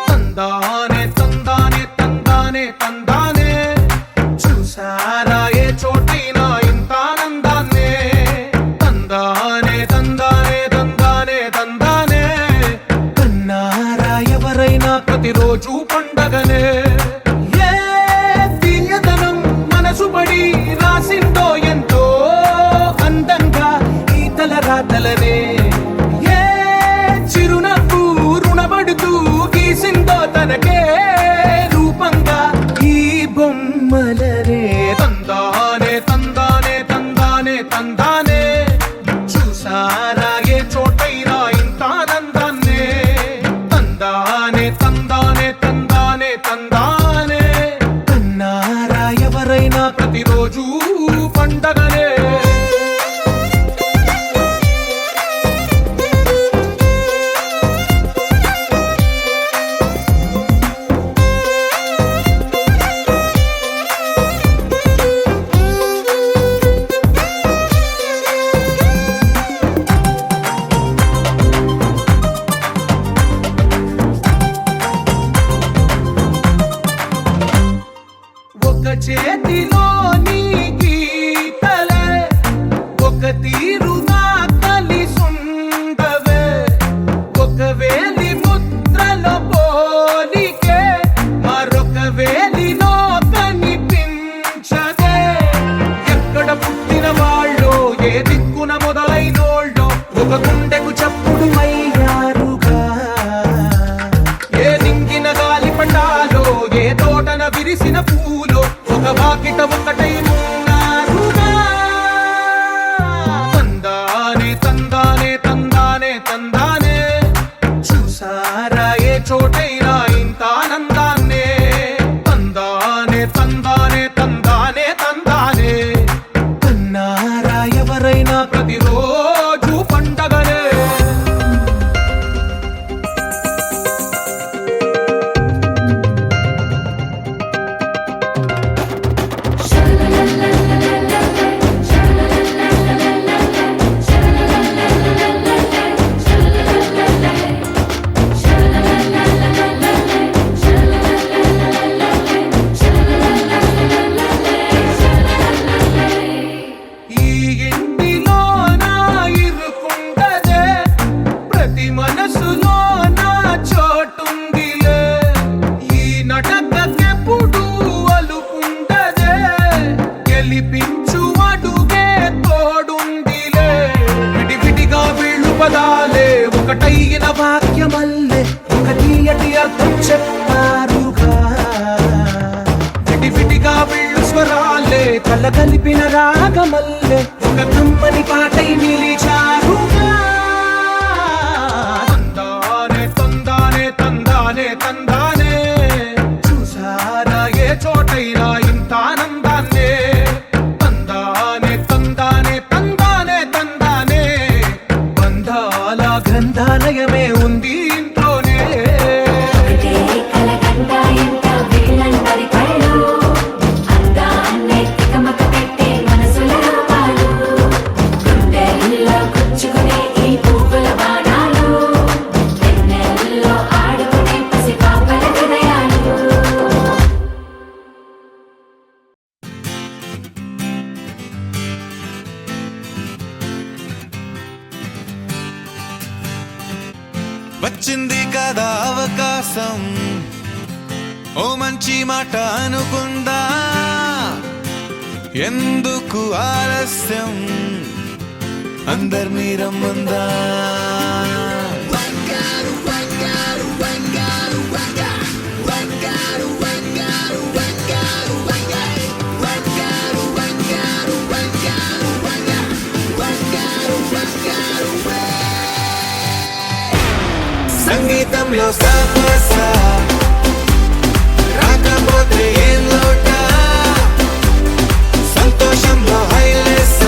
తందానే తందానే తందానే తందానే చూసారా ఏ చోటైనా ఇంత ఆనందాన్నే తందానే తందానే తందానే తందానే కన్నారా ఎవరైనా ప్రతిరోజు పండగనే ఏ తీయదనం మనసు పడి రాసిందో ఎంతో అందంగా ఈ తలరాతలనే ఏ చిరునవ్వు రుణపడుతూ గీసిందో తనకే రూపంగా ఈ బొమ్మలనే తందానే తందానే తందానే తందానే చూసారా ఏ చోటైనా ఇంత ఆనందాన్నే తందానే తందానే తందానే తందానే కన్నారా ఎవరైనా ప్రతిరోజు పండగనే ఒక చేతిలో నీ గీతలే ఒక తీరుగా కలిసుండవే ఒక వేలి ముద్రలో పోలికే మరొక వేలిలో కనిపించదే ఎక్కడ పుట్టిన వాళ్ళో ఏ దిక్కున మొదలైనోళ్ళో ఒక గుండెకు చప్పుడు అయ్యారుగా ఏ నింగిన గాలి పండాలో ఏ తోటన విరిసిన పూలో ఒక వాకిట ఒకటై ఉన్నారుగా తందానే తందానే తందానే తందానే చూసారా ఏ చోటైనా ఇంత ఆనందాన్నే తందానే తందానే తందానే తందానే కన్నారా ఎవరైనా ప్రతిరోజు పండగనే ఈ ఇంటిలో నా ఇరుకుండదే ప్రతి మనసులో నా చోటుందిలే ఈ నటకెప్పుడు అలుకుండదే గెలిపించు అడుగే తోడుందిలే విడివిడిగా వీళ్ళు పదాలే ఒకటైన వాక్యమల్లే ఒక తీయటి అర్థం చెప్పారుగా విడివిడిగా వీళ్ళు స్వరాలే కళ్ళ కలిపిన రాగమల్లే ఒక కమ్మని పాటై నిలిచారుగా తందానే తందానే తందానే తందానే చూసారా ఏ చోటైనా ఇంత ఆనందాన్నే తందానే తందానే తందానే తందానే బంధాల గ్రంథాలయమే ఉంది ఇంట్లోనే ఒకటే కలగంట ఎంత వీళ్ళందరి కళ్ళు అందాన్నే తికమక పెట్టే మనసుల రూపాలు గుండెల్లో గుచ్చుకునే ఈ పువ్వుల బాణాలు వెన్నెల్లో ఆడుకునే పసిపాపల హృదయాలు వచ్చింది కదా అవకాశం ఓ మంచి మాట అనుకుందా ఎందుకు ఆలస్యం అందర్నీ రమ్మందా సంగీతంలో సాపస రాకపోతే ఏం లోట సంతోషంలో హైలెస్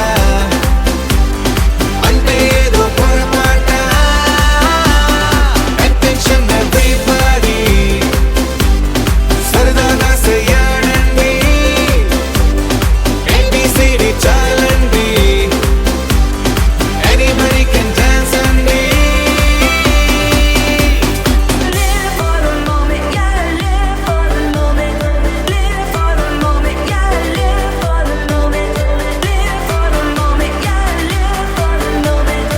అంటే ఏదో పొరపాట అటెన్షన్ ఎవ్రీబడీ సరదాగా చెయ్యాడండి ABCD చాలండి ఎనీబడీ కెన్ డాన్స్ అండి Live for the moment, yeah, live for the moment. Live for the moment, yeah, live for the moment. Live for the moment, yeah, live for the moment.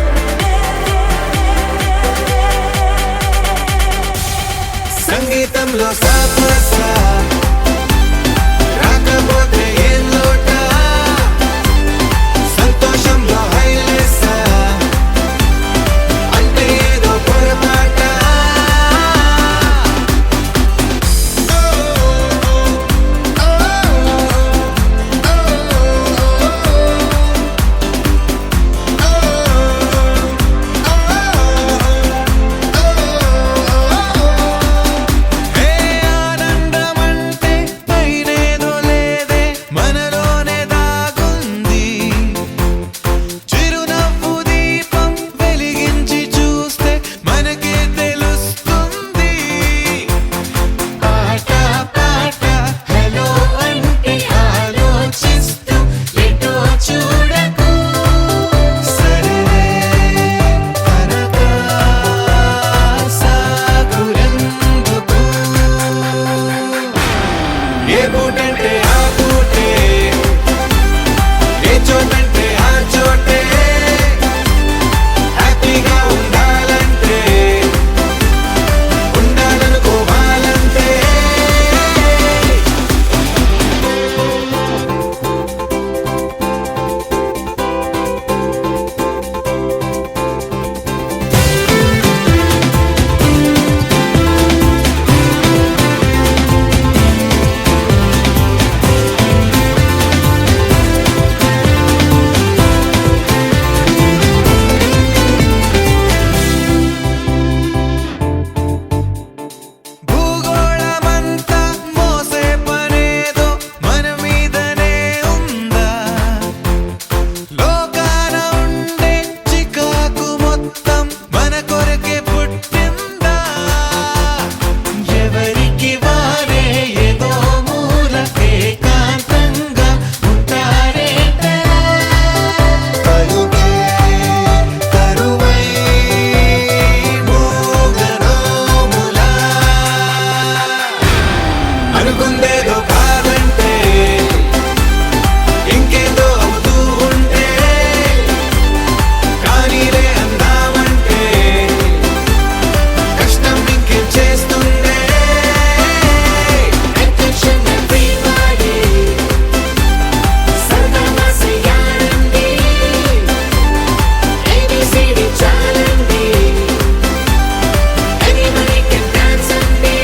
సంగీతంలో సాపస రాకపోతే ఏం లోట సంతోషంలో హైలెస్ అంటే ఏదో పొరపాట ఏ ఆనందమంటే పైనేదో లేదే మనలోనే దాగుంది చిరునవ్వు దీపం వెలిగించి చూస్తే మనకే తెలుస్తుంది ఆట పాట హలో అంటే ఆలోచిస్తూ ఎటో చూడకు సరే తనగా సాగురెందుకు ఏ పూటంటే ఆ పూటే ఏ చోటంటే ఆ చోటే హ్యాపీగా ఉండాలంటే ఉండాలనుకోవాలంటే భూగోళమంతా మోసే పనేదో మన మీదనే ఉందా లోకాన ఉండే చికాకు మొత్తం మన కొరకే పుట్టిందా ఎవరికి వారే ఏదో మూల ఏకాంతంగా ఉంటారేట కలుగే కరువై మోగనోములా అనుకుందేదో కాదంటే ఇంకేదో అవుతూ ఉంటే కానీలే అందామంటే కష్టం ఇంకేం చేస్తుందే అటెన్షన్ ఎవ్రీబడీ సరదాగా చెయ్యాలండి ABCD చాలండి ఎనీబడీ కెన్ డాన్స్ అండి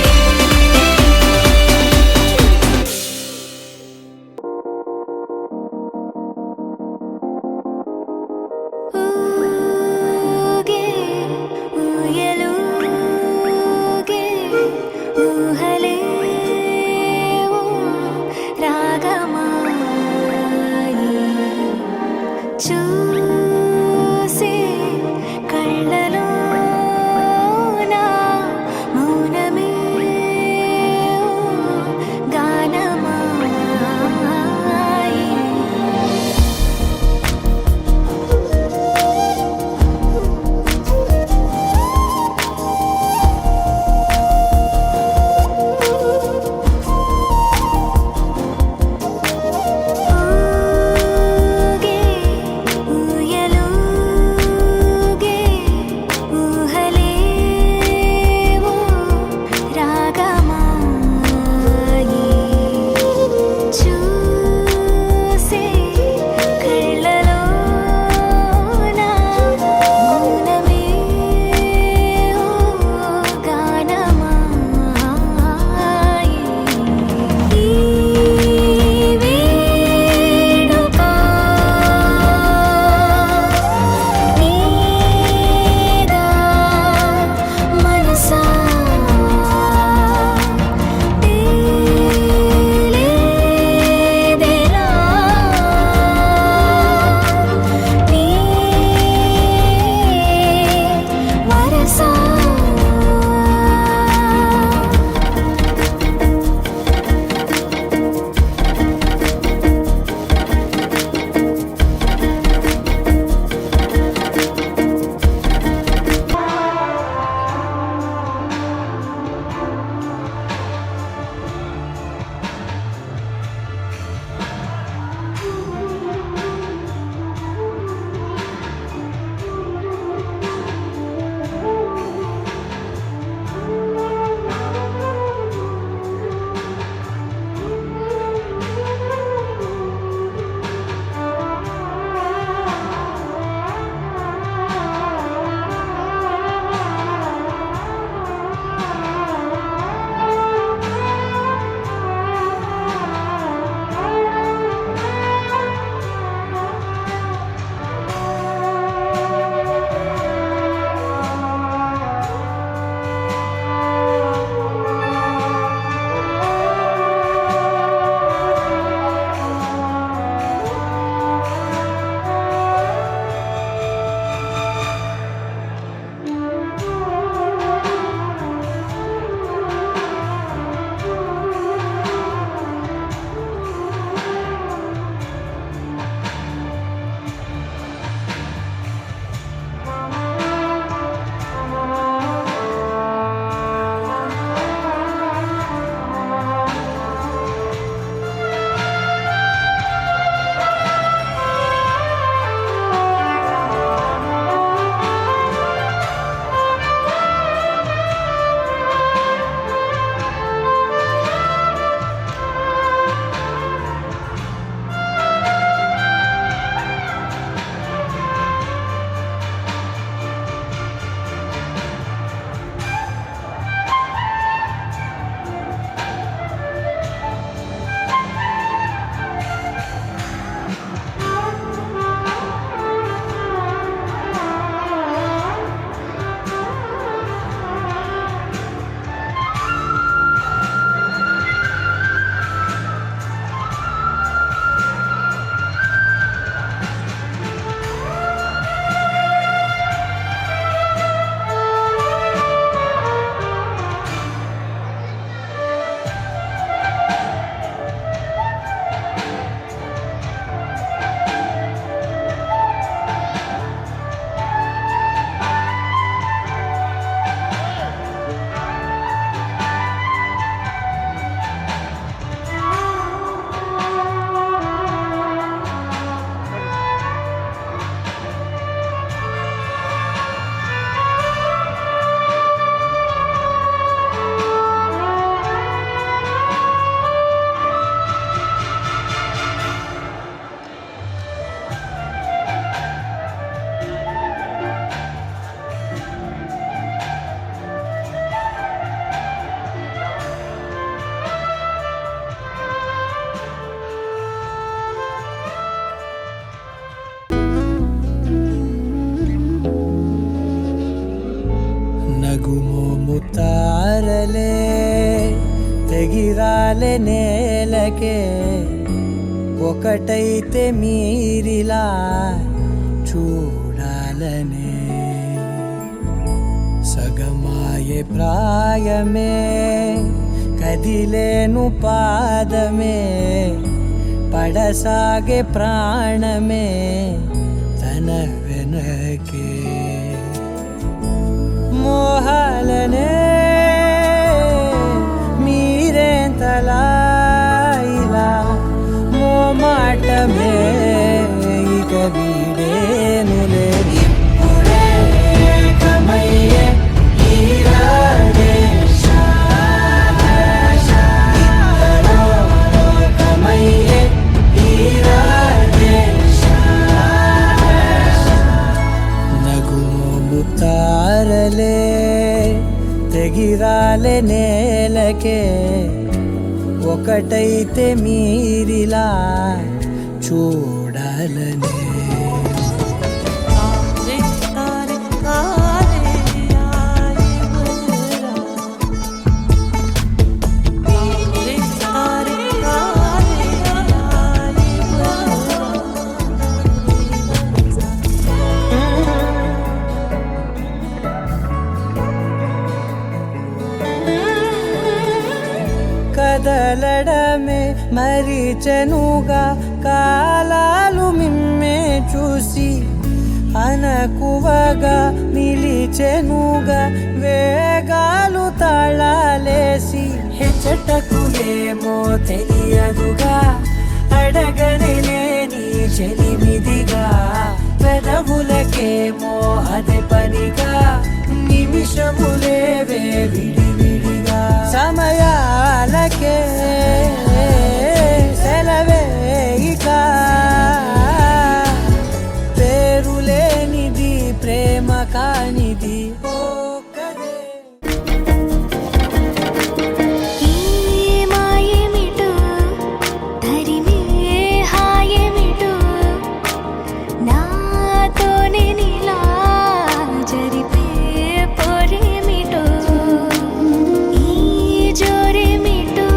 మోముతారలే తెగిరాలే నేలకే ఒకటైతే మీరిలా చూడాలనే సగమాయే ప్రాయమే కదిలేను పాదమే పడసాగే ప్రాణమే తన వెనకే మోహాలనే మీరేంతలా ఇలా మోమాటమే ఇక వీడేనులే ఇప్పుడే కమయ్యే ఈరాడే ఇద్దరో కమయ్యే ఈరాడే నగుమోముతారలే తెగిరాలే నేలకే ఒకటైతే మీరిలా చూడాలనే కదలడమే మరిచెనుగా కాలాలు మిమ్మే చూసి అనకువగా నిలిచెనుగా వేగాలు తాళాలేసి హెచ్చటకు ఏమో తెలియదుగా అడగనేని చెలిమిదిగా పెదవులకేమో అదే పనిగా నిమిషములేవే విడివిడిగా సమయాలకే సెలవే ఇక పేరులేనిది ప్రేమ కానిది ఒక్కదే ఈ మాయేమిటో తరిమే హాయేమిటో నాతోనే నీలా జరిపే పొరేమిటో ఈ జోరేమిటో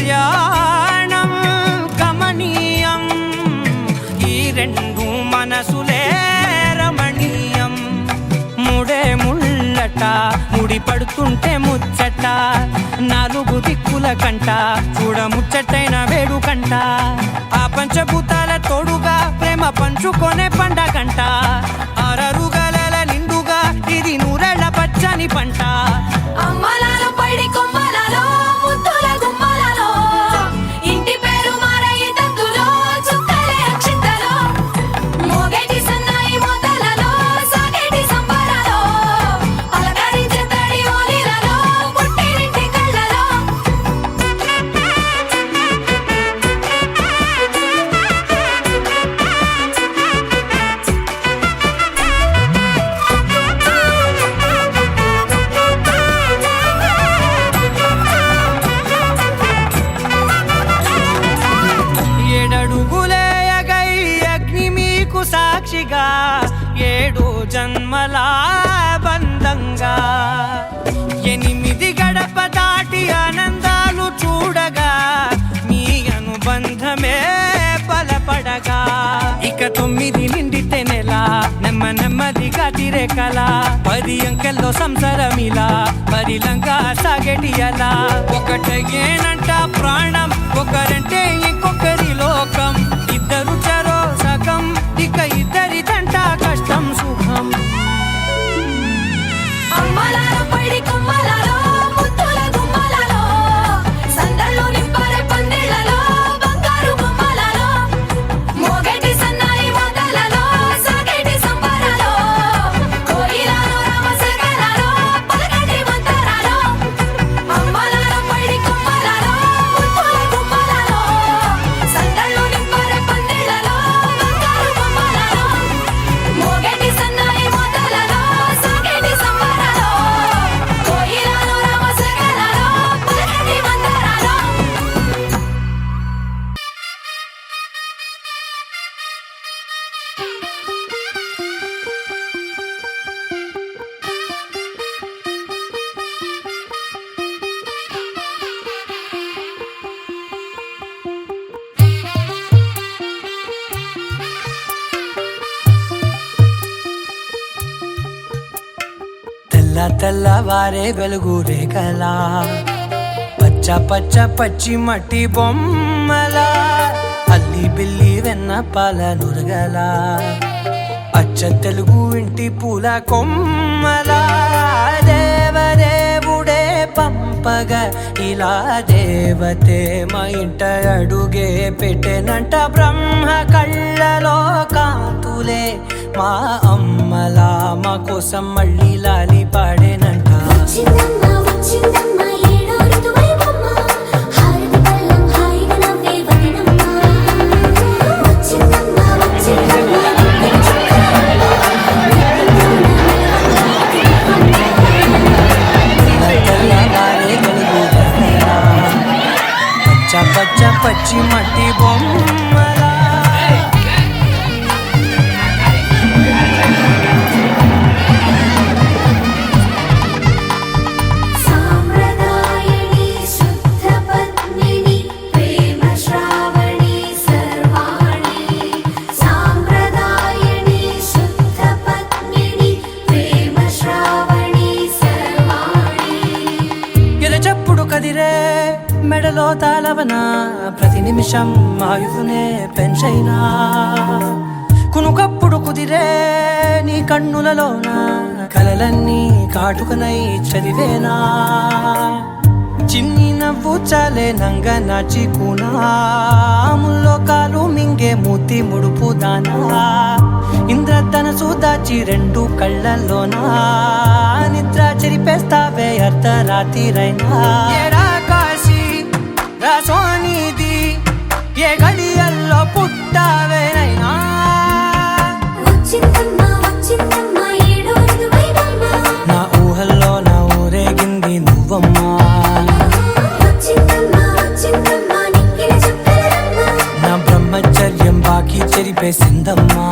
కళ్యాణం కమనీయం ఈ రెండు మనసులే రమణీయం ముడే ముళ్ళట ముడి పడుతుంటే ముచ్చట నాలుగు దిక్కుల కంట చూడ ముచ్చటైన వేడుకంట ఆ పంచభూతాల తోడుగా ప్రేమ పంచుకొనే పండగంట ఆరరుగల నిండుగా ఇది నూరెళ్ళ పచ్చని పంట అమ్మలాలో పైడి కొమ్మలలో ముద్దుల గుమ్మలలో ఇంటి పేరు మారయ్య తందులో చుక్కలే అక్షింతలో మోగేటి సన్నాయి మోతలలో సాగేటి సంబరాలో పలకరించే తడి ఓలిలలో పుట్టినింటి కళ్ళలో ఏడడుగులేయగై అగ్ని మీకు సాక్షిగా ఏడు జన్మల బంధంగా ఎనిమిది గడప దాటి ఆనందాలు చూడగా మీ అనుబంధమే బలపడగా ఇక 9 నిండితే నెల నెమ్మదిగా తిరే కల 10 అంకెల్లో సంసారమిలా పరిలంగా సాగేటి అలా ఒకటేనంట ప్రాణం ఒకరంటే ఇంకొకరి లోకం ఇద్దరు చరో సగం ఇక ఇద్దరిదంట కష్టం సుఖం అమ్మలాలో పైడి కొమ్మలలో ముద్దుల గుమ్మలలో సందళ్ళు నింపరే పందిళ్ళలో బంగారు బొమ్మలలో మోగేటి సన్నాయి మోతలలో సాగేటి సంబరాలో కోయిలలో రామశకలలో పలకటి మంతరాలో అమ్మలాలో పైడి కొమ్మలలో ముద్దుల గుమ్మలలో సందళ్ళు నింపరే పందిళ్ళలో బంగారు బొమ్మలలో మోగేటి సన్నాయి మోతలలో సాగేటి సంబరాలో కోయిలలో రామశకలలో పలకటి మంతరాలో తెల్లవారే వెలుగు రేఖలా పచ్చ పచ్చి మట్టి బొమ్మలా అల్లి బిల్లి వెన్న పాల నురగలా అచ్చ తెలుగు ఇంటి పూల కొమ్మలా దేవదేవుడే పంపగా ఇలా దేవతే మా ఇంట అడుగే పెట్టెనంట బ్రహ్మ కళ్ళలో కాంతులే మా అమ్మలా మా కోసం మళ్ళీ లాలి పాడేనంట వచ్చిందమ్మ వచ్చిందమ్మ ఏడో ఋతువైవమ్మ హారతి పళ్ళం హాయిగా నవ్వే వదనమ్మ వచ్చిందమ్మ వచ్చిందమ్మ తెల్లవారే వెలుగు రేఖలా పచ్చ పచ్చి మట్టి బొమ్మలా సాంప్రదాయని శుద్ధ పద్మిని ప్రేమ శ్రావణి సర్వాణి సాంప్రదాయని శుద్ధ పద్మిని ప్రేమ శ్రావణి సర్వాణి ఎరచప్పుడు కదిరే మెడలో తాళవన ప్రతి నిమిషం ఆయుధునే పెంచైనా కునుకప్పుడు కుదిరే నీ కన్నులలోన కలలన్నీ కాటుకనై చదివేనా చిన్ని నవ్వు చాలే నంగ నాచి కూనాముల్లో కాలు మింగే మూతి ముడుపు దానా ఇంద్రధనసు దాచి 2 కళ్ళల్లోనా నిద్ర చెరిపేస్తావే అర్ధరాత్రిరైనా ఏడా కాశీ రాసోనిది ఏ గడియల్లో పుట్టావేనైనా వచ్చిందమ్మ వచ్చిందమ్మ ఏడో ఋతువైవమ్మ నా ఊహల్లో నా ఊరేగింది నువ్వమ్మా వచ్చిందమ్మ వచ్చిందమ్మ నిక్కిన చుక్కలమ్మ నా బ్రహ్మచర్యం బాకీ చెరిపేసిందమ్మా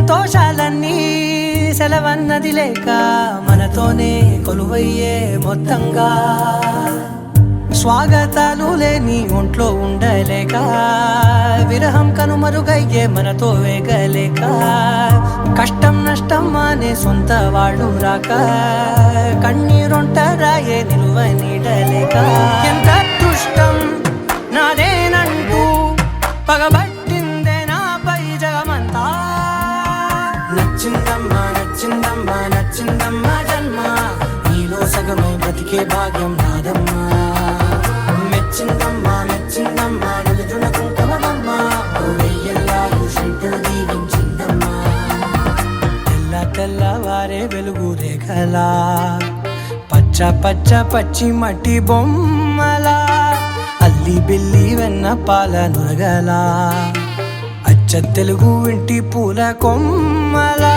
సంతోషాలన్నీ సెలవన్నది లేక మనతోనే కొలువయ్యే మొత్తంగా స్వాగతాలు లేని ఒంట్లో ఉండలేక విరహం కనుమరుగయ్యే మనతో వేగలేక కష్టం నష్టం అనే సొంత వాళ్ళు రాక కన్నీరొంటరాయే నిలువ నీడలేక ఎంత అదృష్టం నాదేనంటూ పగబట్టిందే నాపై జగమంతా నచ్చిందమ్మా నచ్చిందమ్మా నచ్చిందమ్మా జన్మ నీలో సగమై బ్రతికే భాగ్యం నాదమ్మా మెచ్చిందమ్మా మెచ్చిందమ్మా నిలుదున కుంకుమమ్మా వెయ్యల్లాలు శిల్పులు దీవించిందమ్మా తెల్ల తెల్లవారే వెలుగు రేఖలా పచ్చ పచ్చ పచ్చి మట్టి బొమ్మలా అల్లి బిల్లి వెన్న పాల నురగలా అచ్చ తెలుగు ఇంటి పూల కొమ్మలా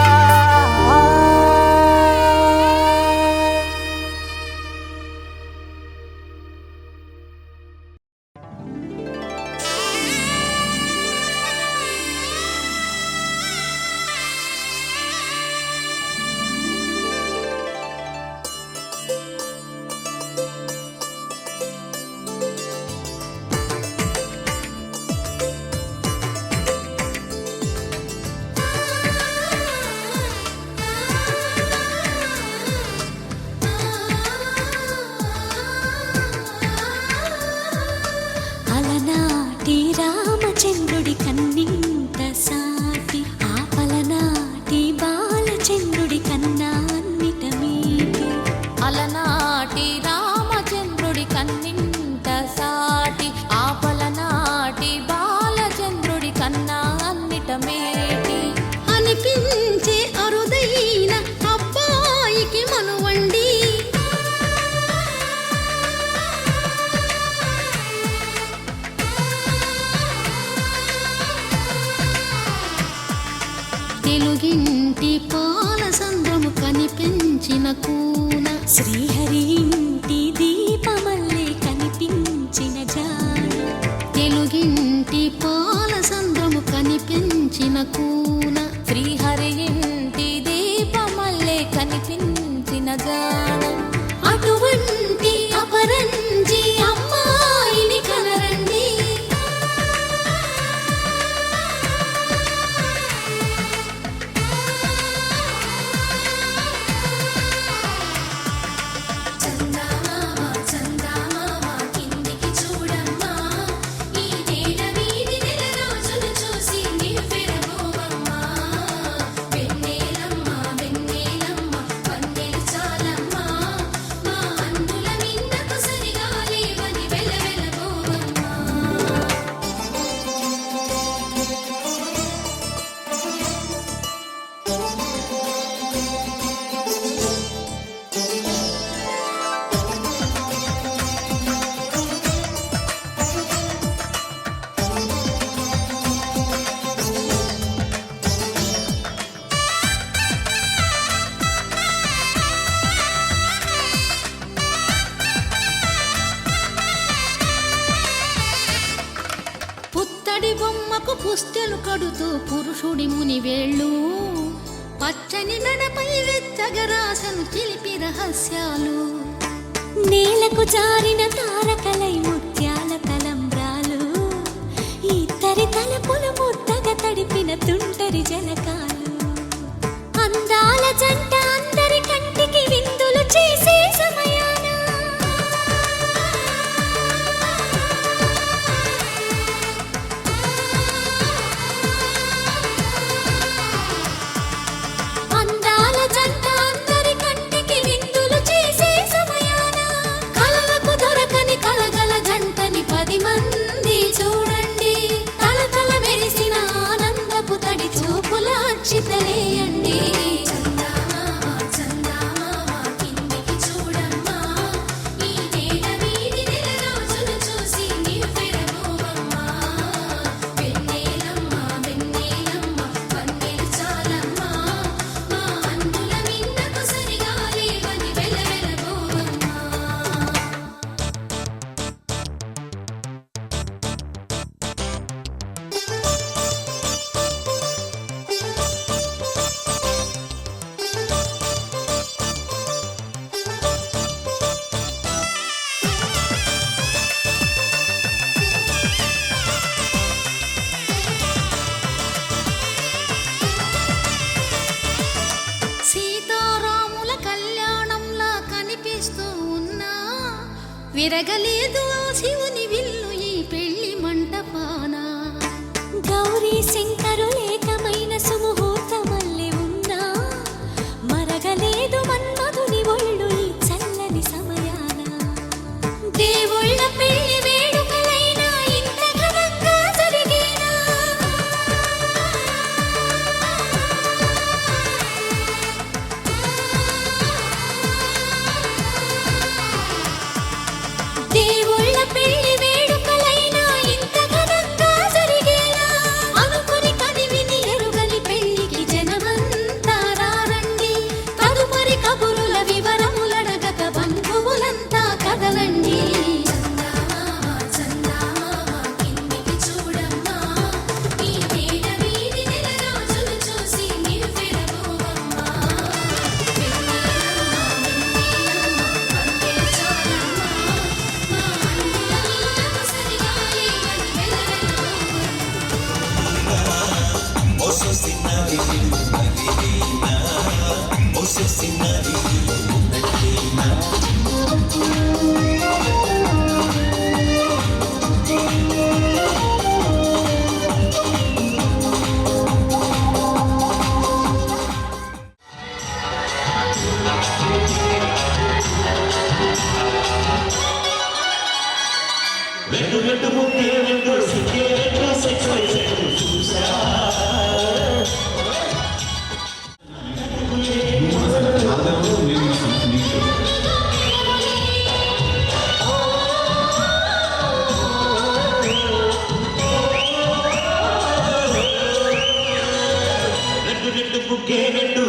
అలనాటి రామచంద్రుడి కన్నింత సాటి ఆపలనాటి బాలచంద్రుడి కన్నా అన్నిట మీటి అలనాటి రామచంద్రుడి కన్నింత సాటి ఆపలనాటి బాలచంద్రుడి కన్నా అన్నిట మేటి అనిపించే అరుదైన అబ్బాయికి మనువండి తెలుగింటి పాల సంద్రము కనిపించిన కూన శ్రీహరి ఇంటి దీపమల్లే కనిపించిన జాన తెలుగింటి పాల సంద్రము కనిపించిన కూన శ్రీహరి ఇంటి దీపమల్లే కనిపించిన జాన అటువంటి అపరంజి అమ్మాయిని కనరండి చందమామ చందమామ కిందికి చూడమ్మా ఈ నేల వీధి నెల రోజులు చూసి నివ్వెరబోవమ్మా వెన్నెలమ్మ వెన్నెలమ్మ వన్నెలు చాలమ్మా మా అందుల మిందకు సరిగా లేవని వెలవెలబోవమ్మా పుత్తడి బొమ్మకు పుస్తెలు కడుతూ పురుషుడి ముని వేళ్ళు పచ్చని మెడపై వెచ్చగరాసను చిలిపి రహస్యాలు నేలకు జారిన తారకలై ముత్యాల తలంబ్రాలు ఇద్దరి తలపులు ముద్దగా తడిపిన తుంటరి జలకాలు అందాల జంట అందరి కంటికి విందులు చేసే సమయాన అందాల జంట అందరి కంటికి విందులు చేసే సమయాన కలలకు దొరకని కలగల జంటని 10 మంది చూడండి తలతల మెరిసిన ఆనందపు తడి చూపుల అచ్చితలేయండి చందమామ చందమామ కిందికి చూడమ్మా ఈ నేల వీధి నెల రోజులు చూసి నివ్వెరబోవమ్మా వెన్నెలమ్మ వెన్నెలమ్మ వన్నెలు చాలమ్మా మా అందుల మిందకు సరిగా లేవని వెలవెలబోవమ్మా విరగలేదు ఆ శివుని విల్లు ఈ పెళ్లి మంటపాన. గౌరీ శంకరు ఏకమైన సుముహూర్తమల్లె ఉన్నా మరగలేదు మన్మధుని ఒళ్ళు ఈ చల్లని సమయాన. దేవుళ్ళ పెళ్లి వేడుకలైనా ఇంత ఘనంగా జరిగేనా? దేవుళ్ళ పెళ్లి వేడుకలైనా ఇంత ఘనంగా జరిగేనా? అనుకుని కనివిని ఎరుగని పెళ్లికి జనమంతా రారండి. తదుపరి కబురుల వివరములడగక బంధువులంతా కదలండి. చందమామ చందమామ కిందికి చూడమ్మా, ఈ వేళ వీధి నెలరాజులు చూసి నివ్వెరబోవమ్మా. వెన్నెలమ్మ వెన్నెలమ్మ పండే చాలమ్మా, మా అన్నుల సరిగా ఏమని వెలవెలబోవమ్మా. రెడ్డు రెడ్డు బుగ్గే రెడ్డు